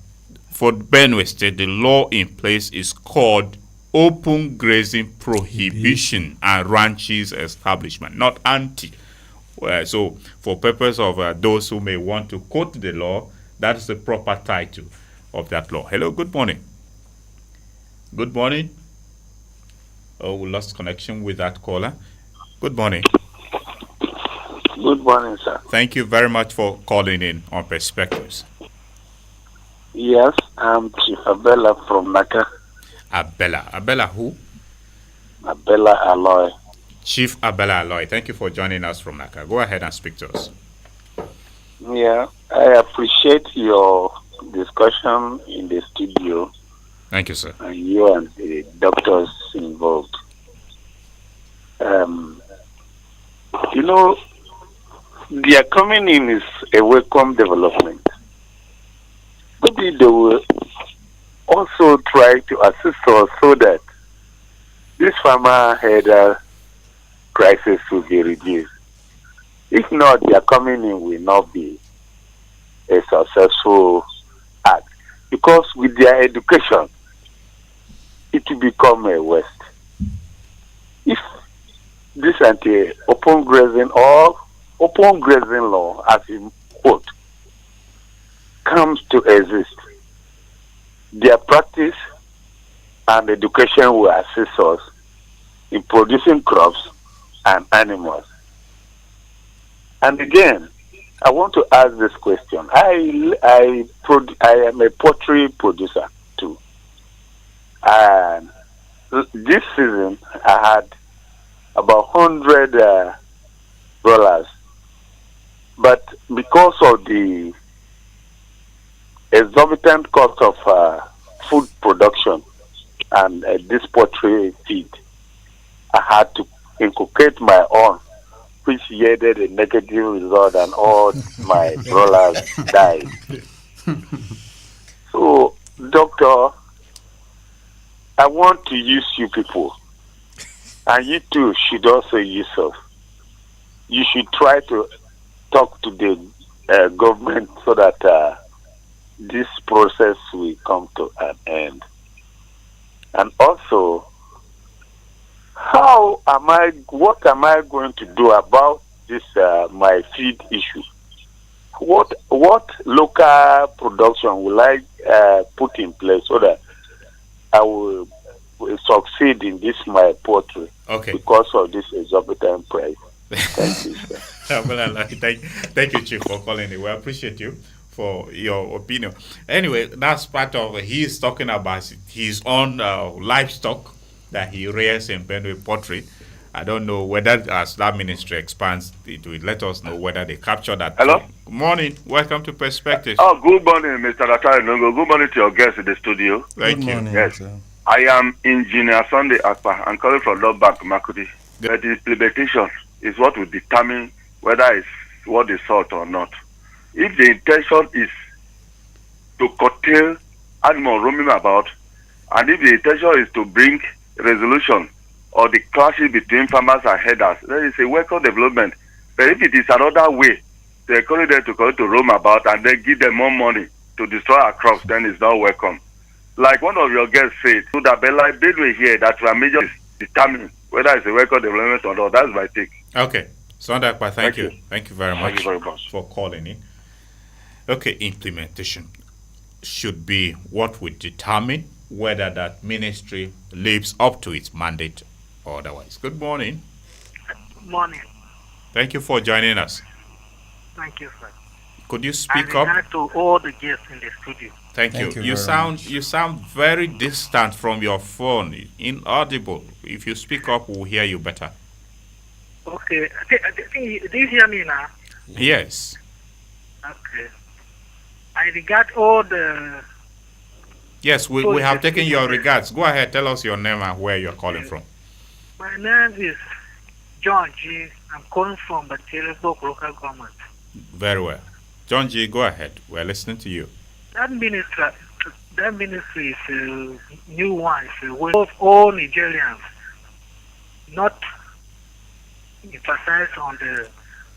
for Benue State, the law in place is called Open Grazing Prohibition and Ranches Establishment, not anti. So, for purpose of those who may want to quote the law, that's the proper title of that law. Hello, good morning. Good morning. Oh, we lost connection with that caller. Good morning. Good morning, sir. Thank you very much for calling in on Perspectives. Yes, I'm Chief Abella from Naka. Abella who? Abella Aloy. Chief Abella Aloy. Thank you for joining us from Naka. Go ahead and speak to us. Yeah, I appreciate your discussion in the studio. Thank you, sir. And you and the doctors involved. Their coming in is a welcome development. Maybe they will also try to assist us so that this farmer header crisis will be reduced. If not, their coming in will not be a successful act, because with their education, it will become a waste. If this anti-open grazing or open grazing law, as in quote, comes to exist, their practice and education will assist us in producing crops and animals. And again, I want to ask this question. I am a poultry producer too. And this season, I had about 100 broilers. But because of the exorbitant cost of food production and this poultry feed, I had to inculcate my own, which yielded a negative result, and all my broilers died. So, doctor, I want to use you people, and you too should also use us. You should try to talk to the government so that this process will come to an end. And also, what am I going to do about this my feed issue? What local production will I put in place so that I will succeed in this my poultry? Okay. Because of this exorbitant price. Thank you, sir. Thank you, Chief, for calling in. We appreciate you for your opinion. Anyway, that's part of he's talking about his own livestock that he rears in Benue poultry. I don't know whether as that ministry expands, it will let us know whether they capture that. Hello? Good morning. Welcome to Perspectives. Oh, good morning, Mr. Ratari Nongo. Good morning to your guests in the studio. Thank you. Morning, Yes. sir. I am Engineer Sunday Akpa. I'm calling from Love Bank, Makudi. But the implementation is what will determine whether it's what they sought or not. If the intention is to curtail animal roaming about, and if the intention is to bring resolution or the clashes between farmers and herders, then it's a welcome development. But if it is another way to encourage them to roam about and then give them more money to destroy our crops, then it's not welcome. Like one of your guests said, so that like Bedouin here, that we are major determine whether it's a welcome development or not. That's my take. Okay. Sondakpa, thank you. Thank you very Thank much you very much for calling in. Okay, implementation should be what would determine whether that ministry lives up to its mandate or otherwise. Good morning. Good morning. Thank you for joining us. Thank you, sir. Could you speak And up? to all the guests in the studio. Thank you. Thank you You very sound you sound very distant from your phone, inaudible. If you speak up, we'll hear you better. Okay. Do you hear me now? Yes. Okay. I regard all the... Yes, we have taken your regards. Go ahead, tell us your name and where you're calling from. My name is John G. I'm calling from the Livestock local government. Very well. John G., go ahead. We're listening to you. That ministry is a new one. It's a way of all Nigerians, not emphasize on the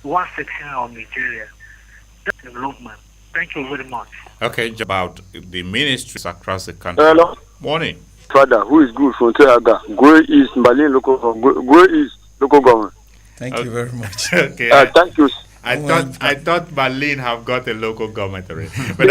one section of Nigeria. That's development. Thank you very much. Okay, about the ministries across the country. Hello. Morning. Father, who is good from Teaga? Go East, Berlin local Go East local government. Thank you very much. Okay. Thank you. I thought Berlin have got a local government already, but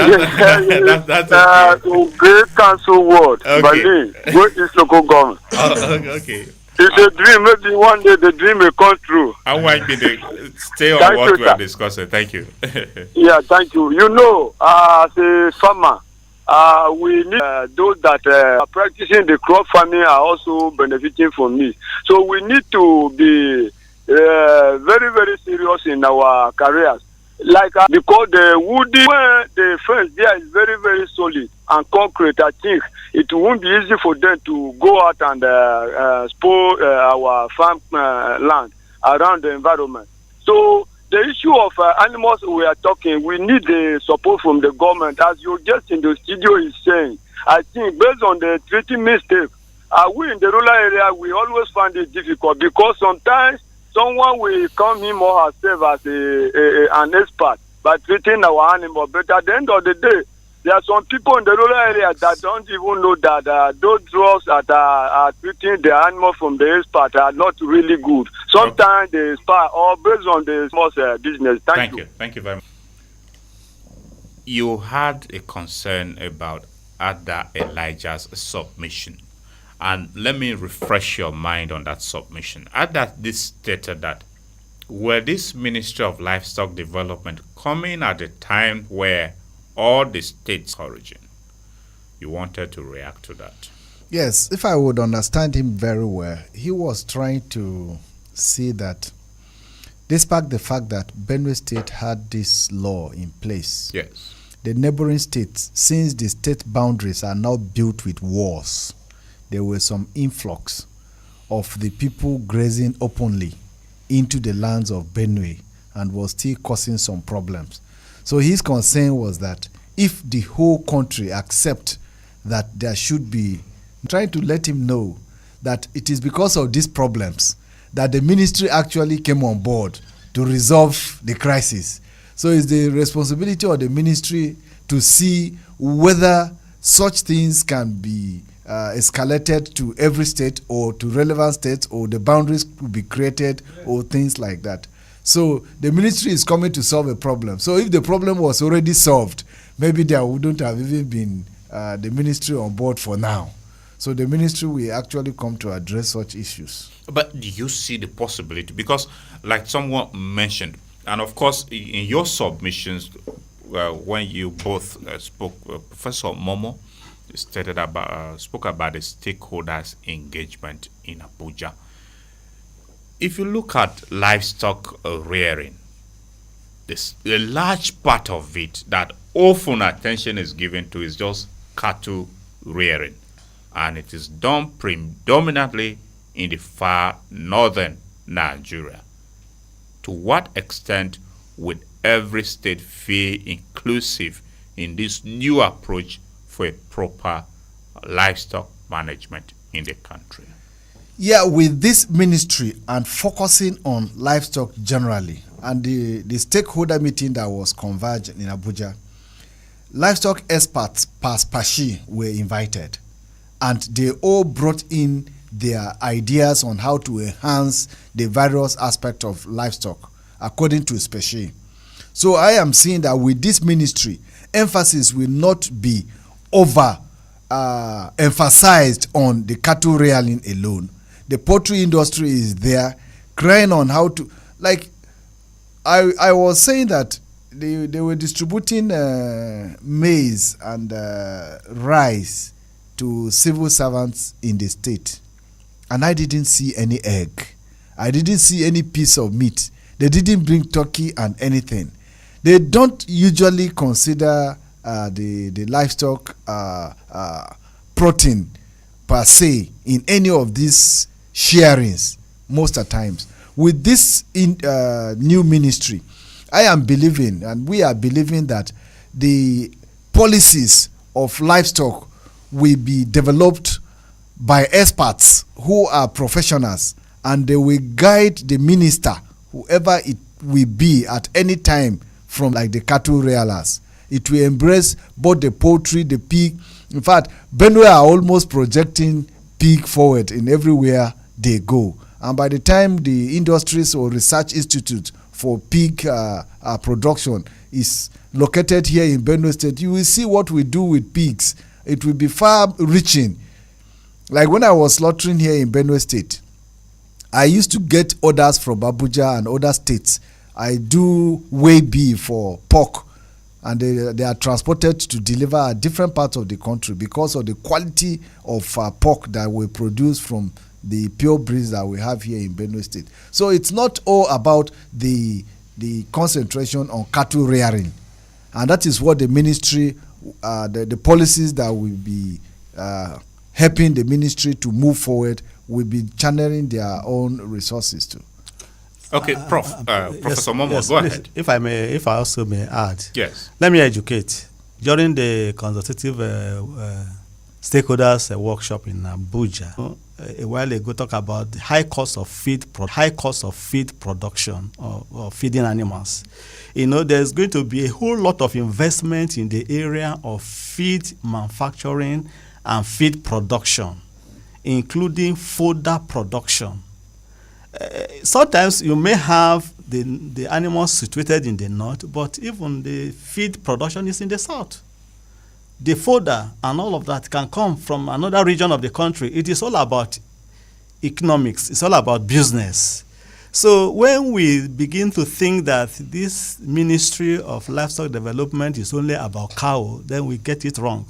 that's okay. Great Council Ward, Okay. Berlin, Go East local government. Okay. It's a dream. Maybe one day the dream will come true. I want you to stay on Thank what you, we are sir. discussing. Thank you. Yeah, thank you. You know, as a farmer, we need those that are practicing the crop farming are also benefiting from it. So we need to be very, very serious in our careers. Like because the woody, the fence there is very, very solid and concrete. I think it won't be easy for them to go out and spoil our farm land around the environment. So the issue of animals we are talking, we need the support from the government. As you just in the studio is saying, I think based on the treaty mistake, we in the rural area, we always find it difficult because sometimes someone will come him or herself as an expert by treating our animal. But at the end of the day, There are some people in the rural area that don't even know that those drugs that are treating the animal from the expert are not really good. Sometimes they expire or based on the small business. Thank you. Thank you very much. You had a concern about Ada Elijah's submission. And let me refresh your mind on that submission. Ada this stated that were this Ministry of Livestock Development coming at a time where all the states origin, you wanted to react to that. Yes, if I would understand him very well, he was trying to see that despite the fact that Benue State had this law in place, yes, the neighboring states, since the state boundaries are now built with walls, there was some influx of the people grazing openly into the lands of Benue and was still causing some problems. So his concern was that if the whole country accept that there should be, trying to let him know that it is because of these problems that the ministry actually came on board to resolve the crisis. So it's the responsibility of the ministry to see whether such things can be escalated to every state or to relevant states, or the boundaries could be created, or things like that. So the ministry is coming to solve a problem. So if the problem was already solved, maybe there wouldn't have even been the ministry on board for now. So the ministry will actually come to address such issues. But do you see the possibility? Because like someone mentioned, and of course in your submissions, when you both spoke, Professor Momo spoke about the stakeholders' engagement in Abuja. If you look at livestock rearing, a large part of it that often attention is given to is just cattle rearing, and it is done predominantly in the far northern Nigeria. To what extent would every state feel inclusive in this new approach for a proper livestock management in the country? Yeah, with this ministry and focusing on livestock generally, and the stakeholder meeting that was converged in Abuja, livestock experts PERSPECTIVESFederal were invited, and they all brought in their ideas on how to enhance the various aspects of livestock according to PERSPECTIVESFederal. So I am seeing that with this ministry, emphasis will not be over emphasized on the cattle rearing alone. The poultry industry is there crying on how to, like I was saying that they were distributing maize and rice to civil servants in the state, and I didn't see any egg. I didn't see any piece of meat. They didn't bring turkey and anything. They don't usually consider the livestock protein per se in any of these sharings most of the times. With this new ministry, I am believing, and we are believing, that the policies of livestock will be developed by experts who are professionals, and they will guide the minister, whoever it will be at any time, from like the cattle rearers. It will embrace both the poultry, the pig. In fact, Benue are almost projecting pig forward in everywhere they go. And by the time the industries or research institute for pig production is located here in Benue State, you will see what we do with pigs. It will be far reaching. Like when I was slaughtering here in Benue State, I used to get orders from Abuja and other states. I do weigh beef for pork, and they are transported to deliver at different parts of the country because of the quality of pork that we produce from the pure breeds that we have here in Benue State. So it's not all about the concentration on cattle rearing, and that is what the ministry, the policies that will be helping the ministry to move forward, will be channeling their own resources to. Okay, Professor Momo, yes, go please, ahead. If I also may add. Yes. Let me educate. During the consultative stakeholders workshop in Abuja a while ago, talk about the high cost of feed production or feeding animals. There's going to be a whole lot of investment in the area of feed manufacturing and feed production, including fodder production. Sometimes you may have the animals situated in the north, but even the feed production is in the south. The fodder and all of that can come from another region of the country. It is all about economics. It's all about business. So when we begin to think that this Ministry of Livestock Development is only about cow, then we get it wrong.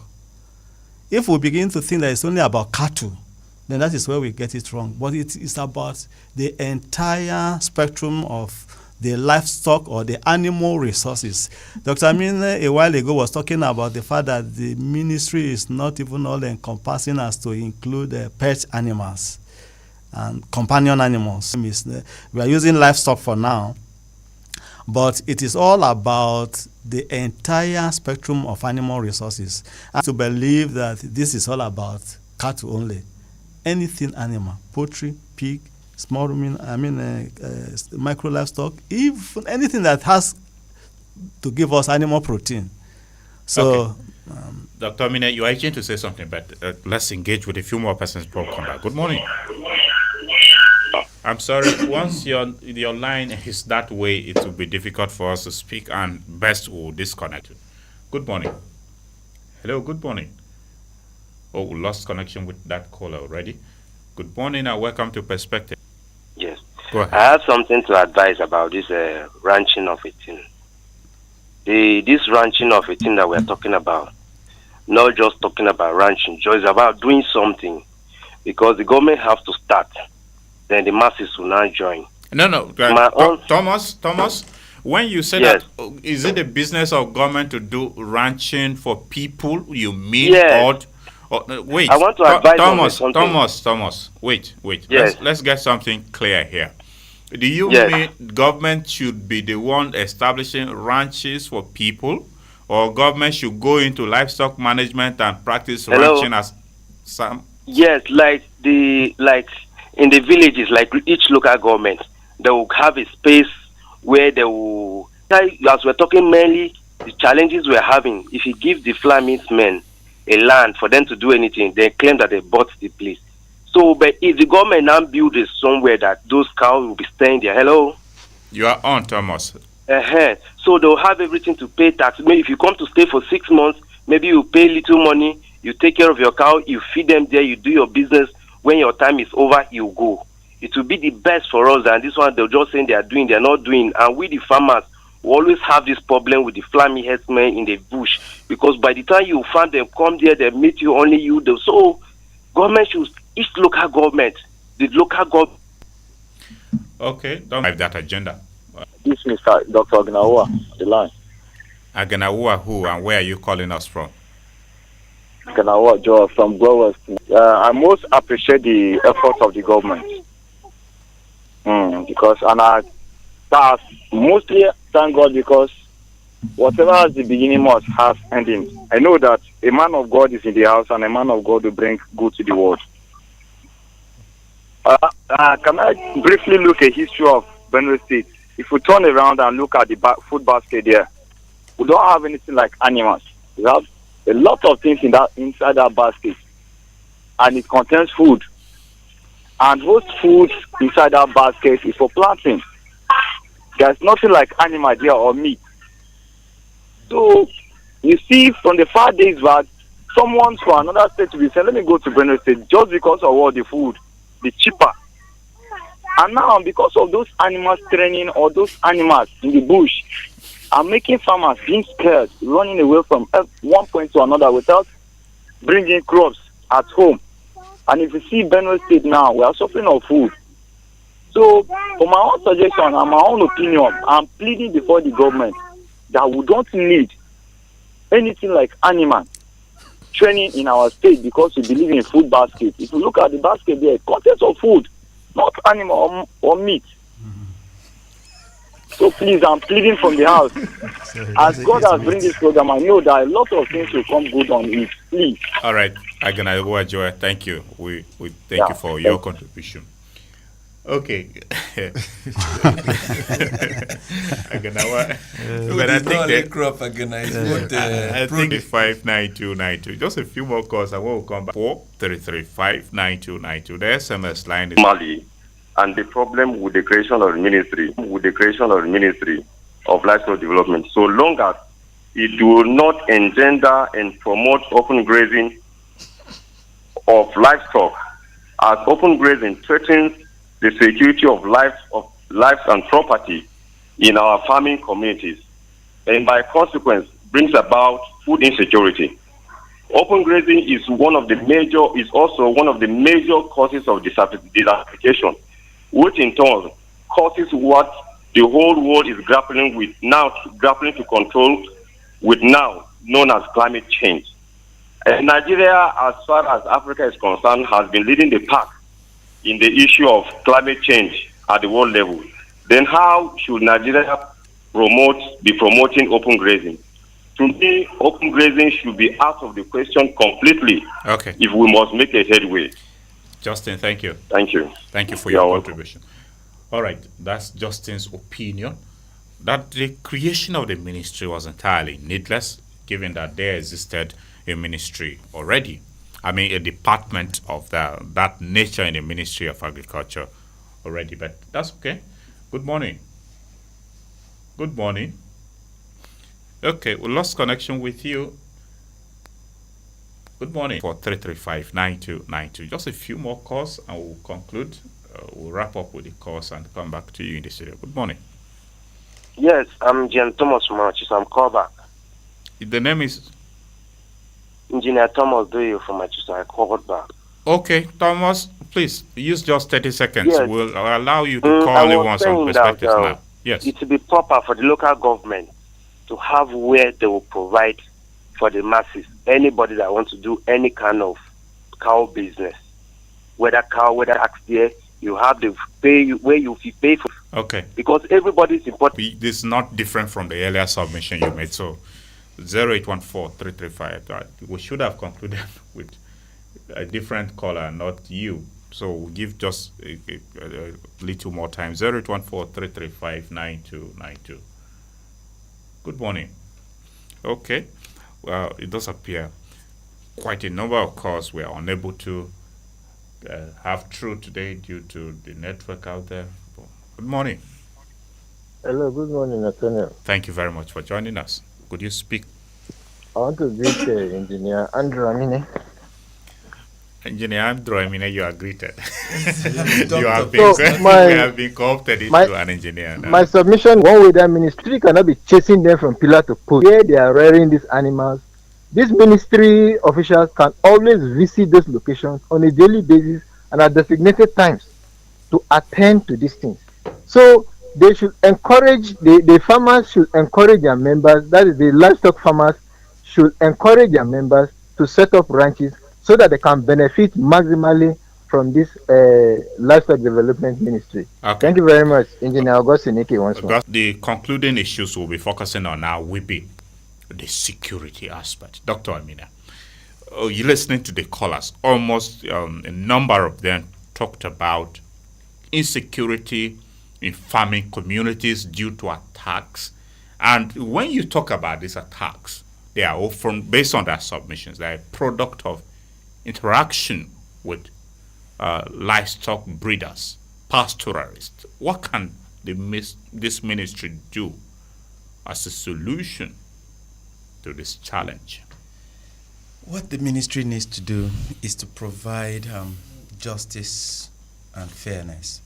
If we begin to think that it's only about cattle, then that is where we get it wrong. But it is about the entire spectrum of the livestock or the animal resources. Dr. Amin a while ago was talking about the fact that the ministry is not even all encompassing as to include pet animals and companion animals. We are using livestock for now, but it is all about the entire spectrum of animal resources. And to believe that this is all about cattle only. Anything animal, poultry, pig, small micro livestock, even anything that has to give us animal protein. So, okay. Dr. Amine, you are itching to say something, but let's engage with a few more persons before we come back. Good morning. I'm sorry, once your line is that way, it will be difficult for us to speak, and best we'll disconnect you. Good morning. Hello, good morning. Oh, we lost connection with that caller already. Good morning and welcome to Perspective. Yes. Go ahead. I have something to advise about this ranching of a thing. This ranching of a thing that we're talking about, not just talking about ranching, just about doing something, because the government has to start, then the masses will now join. No. Thomas, when you say yes. that, is it the business of government to do ranching for people? You mean? Yes. Wait, I want to advise Thomas, wait. Yes. Let's get something clear here. Do you yes. mean government should be the one establishing ranches for people, or government should go into livestock management and practice ranching as some? Yes, like in the villages, like each local government, they will have a space where they will, as we're talking mainly, the challenges we're having, if you give the Flamings men a land for them to do anything, they claim that they bought the place. So, but if the government now build it somewhere that those cows will be staying there, hello? You are on, Thomas. So they'll have everything to pay tax. Maybe if you come to stay for 6 months, maybe you pay little money, you take care of your cow, you feed them there, you do your business. When your time is over, you go. It will be the best for us than this one they're just saying they are doing, they're not doing. And we, the farmers, we always have this problem with the flammy headsmen in the bush, because by the time you farm them, come there, they meet you, only you. So government should, each local government, the local government. Okay, don't have that agenda. This is Dr. Aganawa, the line. Aganawa who and where are you calling us from? Aganawa Joe from Growers. I most appreciate the efforts of the government. Because, and I mostly thank God, because whatever has the beginning must have ending. I know that a man of God is in the house, and a man of God will bring good to the world. Can I briefly look at history of Benue State? If we turn around and look at the food basket there, we don't have anything like animals. We have a lot of things inside that basket, and it contains food. And most food inside that basket is for planting. There's nothing like animal there or meat. So you see, from the far days back, someone from another state will be saying, let me go to Benue State, just because of what the food, the cheaper. And now, because of those animals training, or those animals in the bush, are making farmers being scared, running away from one point to another without bringing crops at home. And if you see Benue State now, we are suffering of food. So, for my own suggestion and my own opinion, I'm pleading before the government that we don't need anything like animal training in our state, because we believe in food basket. If you look at the basket there, content of food, not animal or meat. So please, I'm pleading from the house. As God has bring this program, I know that a lot of things will come good on it. Please. All right, Aganawa Joy, thank you. We thank you for your contribution. Okay. Aganawa, but I think that crop organize. I think it's 59292. Just a few more calls. I will come back. 433-59292. The SMS line is Mali, and the problem with the creation of the ministry, of livestock development, so long as it will not engender and promote open grazing of livestock, as open grazing threatens the security of lives and property in our farming communities, and by consequence brings about food insecurity. Open grazing is also one of the major causes of desertification, which in turn causes what the whole world is grappling to control with now, known as climate change. And Nigeria, as far as Africa is concerned, has been leading the pack in the issue of climate change at the world level. Then how should Nigeria be promoting open grazing? To me, open grazing should be out of the question completely. Okay. If we must make a headway. Justin, thank you. Thank you. Thank you for your contribution. All right, that's Justin's opinion that the creation of the ministry was entirely needless, given that there existed a ministry already. I mean, a department of that nature in the Ministry of Agriculture already, but that's okay. Good morning. Good morning. Okay, we lost connection with you. Good morning. For 335-9292. Just a few more calls and we'll conclude. We'll wrap up with the calls and come back to you in the studio. Good morning. Yes, I'm Jan Thomas Marchis. I'm called back. The name is? Engineer Thomas Doyle from Manchester. I called back. Okay, Thomas, please use just 30 seconds. Yes. We'll allow you to call only once on Perspectives now. Yes. It will be proper for the local government to have where they will provide for the masses, anybody that wants to do any kind of cow business, whether tax there, you have the pay where you pay for. Okay. Because everybody is important. This is not different from the earlier submission you made. So 0814-335. We should have concluded with a different caller, not you. So we'll give just a little more time. 0814-335-9292. Good morning. Okay. Well, it does appear quite a number of calls we are unable to have through today due to the network out there. Good morning. Hello, good morning, Nathaniel. Thank you very much for joining us. Could you speak? I want to greet Engineer Andrew Amine. Engineer Andrew Amine, you are greeted. You have been co-opted into an engineer now. My submission, one way that ministry cannot be chasing them from pillar to post. Where they are rearing these animals, these ministry officials can always visit those locations on a daily basis and at designated times to attend to these things. So they should encourage, the farmers should encourage their members, that is the livestock farmers should encourage their members to set up ranches so that they can benefit maximally from this livestock development ministry. Okay. Thank you very much, Engineer Augustine Ike once more. The concluding issues we'll be focusing on now will be the security aspect. Dr. Amina, you're listening to the callers. Almost a number of them talked about insecurity in farming communities due to attacks. And when you talk about these attacks, they are often, based on their submissions, they're a product of interaction with livestock breeders, pastoralists. What can this ministry do as a solution to this challenge? What the ministry needs to do is to provide justice and fairness.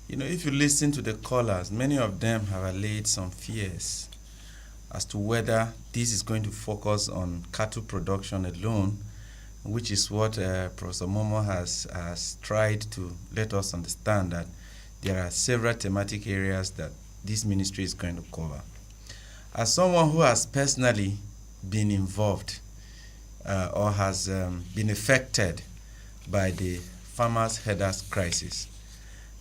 You know, if you listen to the callers, many of them have allayed some fears as to whether this is going to focus on cattle production alone, which is what Professor Momo has tried to let us understand, that there are several thematic areas that this ministry is going to cover. As someone who has personally been involved or has been affected by the farmers' herders crisis,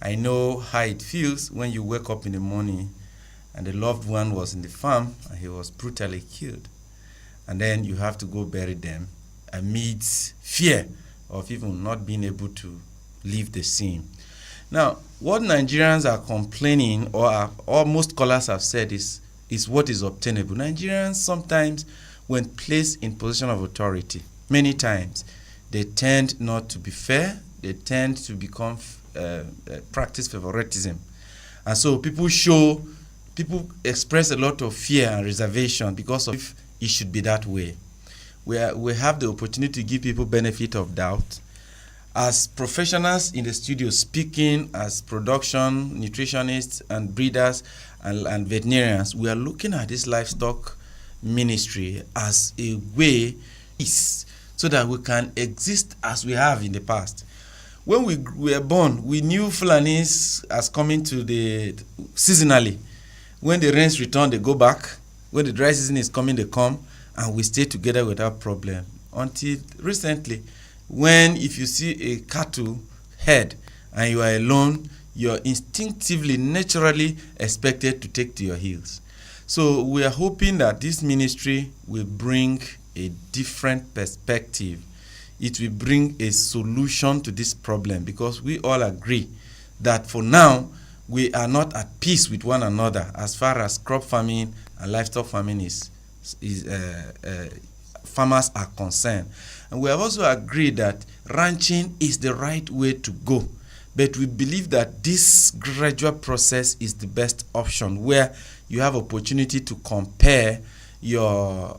I know how it feels when you wake up in the morning and the loved one was in the farm and he was brutally killed. And then you have to go bury them amidst fear of even not being able to leave the scene. Now, what Nigerians are complaining, or most scholars have said, is what is obtainable. Nigerians sometimes, when placed in position of authority, many times, they tend not to be fair. They tend to become practice favoritism. And so people express a lot of fear and reservation because of if it should be that way. We have the opportunity to give people benefit of doubt. As professionals in the studio, speaking as production, nutritionists, and breeders and veterinarians, we are looking at this livestock ministry as a way so that we can exist as we have in the past. When we were born, we knew Fulanis as coming to the seasonally. When the rains return, they go back. When the dry season is coming, they come, and we stay together without problem. Until recently, when if you see a cattle herd and you are alone, you're instinctively, naturally expected to take to your heels. So we are hoping that this ministry will bring a different perspective. It will bring a solution to this problem, because we all agree that for now, we are not at peace with one another as far as crop farming and livestock farming farmers are concerned. And we have also agreed that ranching is the right way to go. But we believe that this gradual process is the best option, where you have opportunity to compare your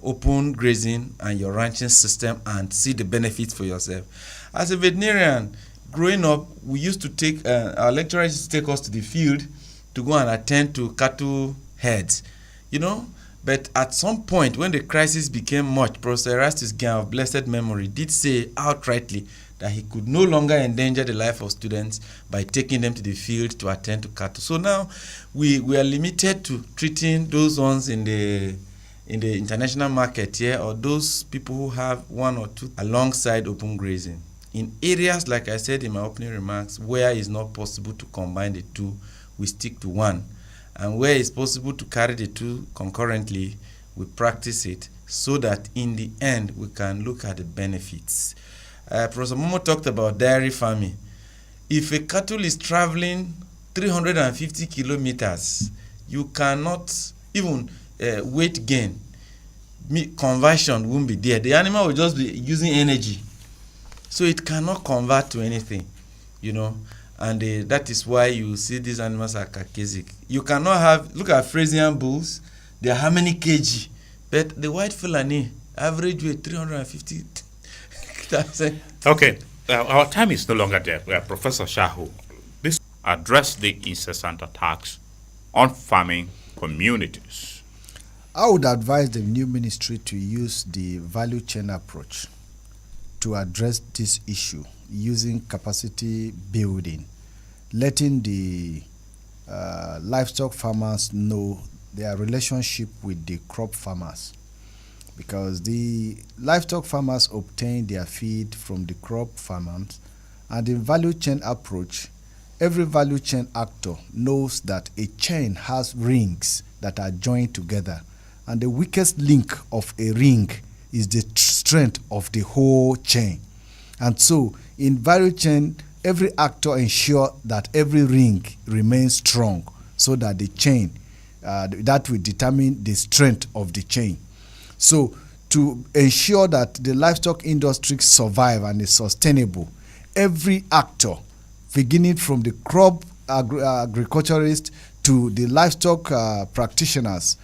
open grazing and your ranching system and see the benefits for yourself. As a veterinarian, growing up, we used to take, our lecturers used to take us to the field to go and attend to cattle herds, But at some point, when the crisis became much, Professor Erastus Gan of blessed memory did say outrightly that he could no longer endanger the life of students by taking them to the field to attend to cattle. So now we are limited to treating those ones in the international market here, or those people who have one or two alongside open grazing. In areas, like I said in my opening remarks, where it's not possible to combine the two, we stick to one. And where it's possible to carry the two concurrently, we practice it so that in the end we can look at the benefits. Professor Momo talked about dairy farming. If a cattle is traveling 350 kilometers, you cannot even weight gain. Conversion won't be there. The animal will just be using energy. So it cannot convert to anything, And that is why you see these animals are Caucasic. You cannot look at Frisian bulls, they are how many kg? But the white Fulani, average weight 350. Okay, our time is no longer there. Professor Shahu, this address the incessant attacks on farming communities. I would advise the new ministry to use the value chain approach to address this issue using capacity building, letting the livestock farmers know their relationship with the crop farmers, because the livestock farmers obtain their feed from the crop farmers, and in value chain approach, every value chain actor knows that a chain has rings that are joined together, and the weakest link of a ring is the strength of the whole chain. And so in value chain, every actor ensures that every ring remains strong, so that the chain, that will determine the strength of the chain. So to ensure that the livestock industry survive and is sustainable, every actor, beginning from the crop agriculturist to the livestock practitioners,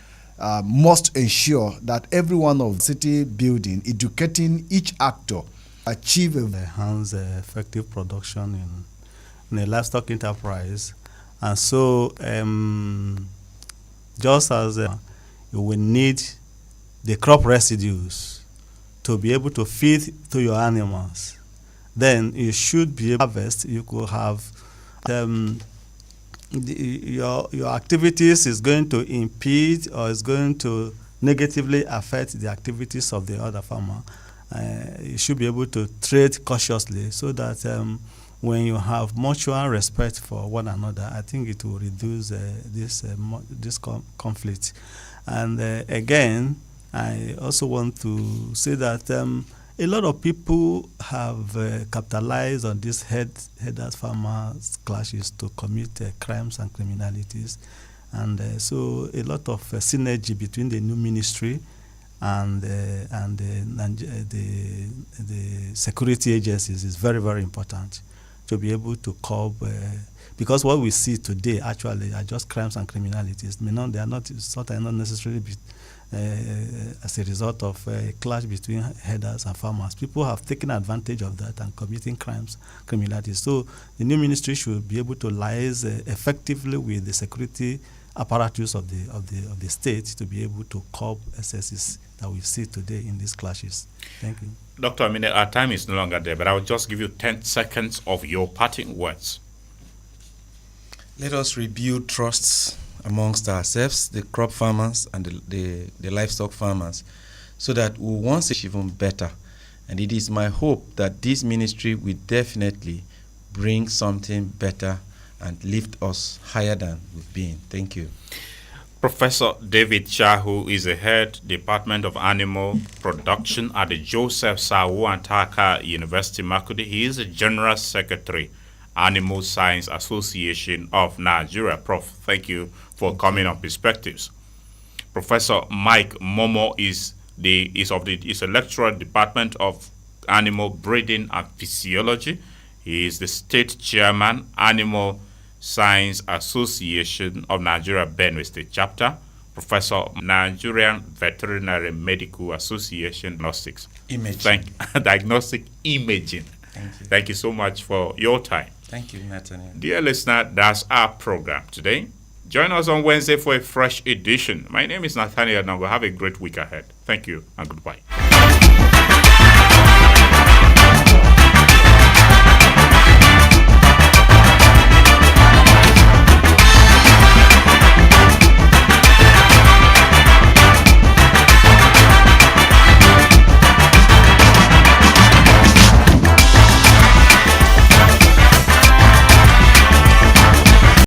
must ensure that every one of city building, educating each actor, achieve enhance effective production in a livestock enterprise. And so just as you will need the crop residues to be able to feed to your animals, then you should be able to harvest. You could have your activities is going to impede or is going to negatively affect the activities of the other farmer. You should be able to trade cautiously so that when you have mutual respect for one another, I think it will reduce this conflict. And again, I also want to say that a lot of people have capitalized on these herders-farmers clashes to commit crimes and criminalities. And so a lot of synergy between the new ministry and the security agencies is very, very important to be able to curb, because what we see today actually are just crimes and criminalities. They are not necessarily as a result of a clash between herders and farmers. People have taken advantage of that and committing crimes, criminalities. So the new ministry should be able to liaise effectively with the security apparatus of the state to be able to curb excesses that we see today in these clashes. Thank you. Dr. Amine, our time is no longer there, but I will just give you 10 seconds of your parting words. Let us rebuild trusts amongst ourselves, the crop farmers and the livestock farmers, so that we will once achieve even better. And it is my hope that this ministry will definitely bring something better and lift us higher than we've been. Thank you. Professor David Shah, who is the head Department of Animal Production at the Joseph Sawo Antaka University, Makurdi. He is the General Secretary, Animal Science Association of Nigeria. Prof, thank you for coming on Perspectives. Professor Mike Momo is a lecturer Department of Animal Breeding and Physiology. He is the State Chairman, Animal Science Association of Nigeria Benue State Chapter. Professor, Nigerian Veterinary Medical Association, Diagnostics. Diagnostic Imaging. Thank you. Thank you so much for your time. Thank you, Nathaniel. Dear listener, that's our program today. Join us on Wednesday for a fresh edition. My name is Nathaniel Nango. Have a great week ahead. Thank you and goodbye.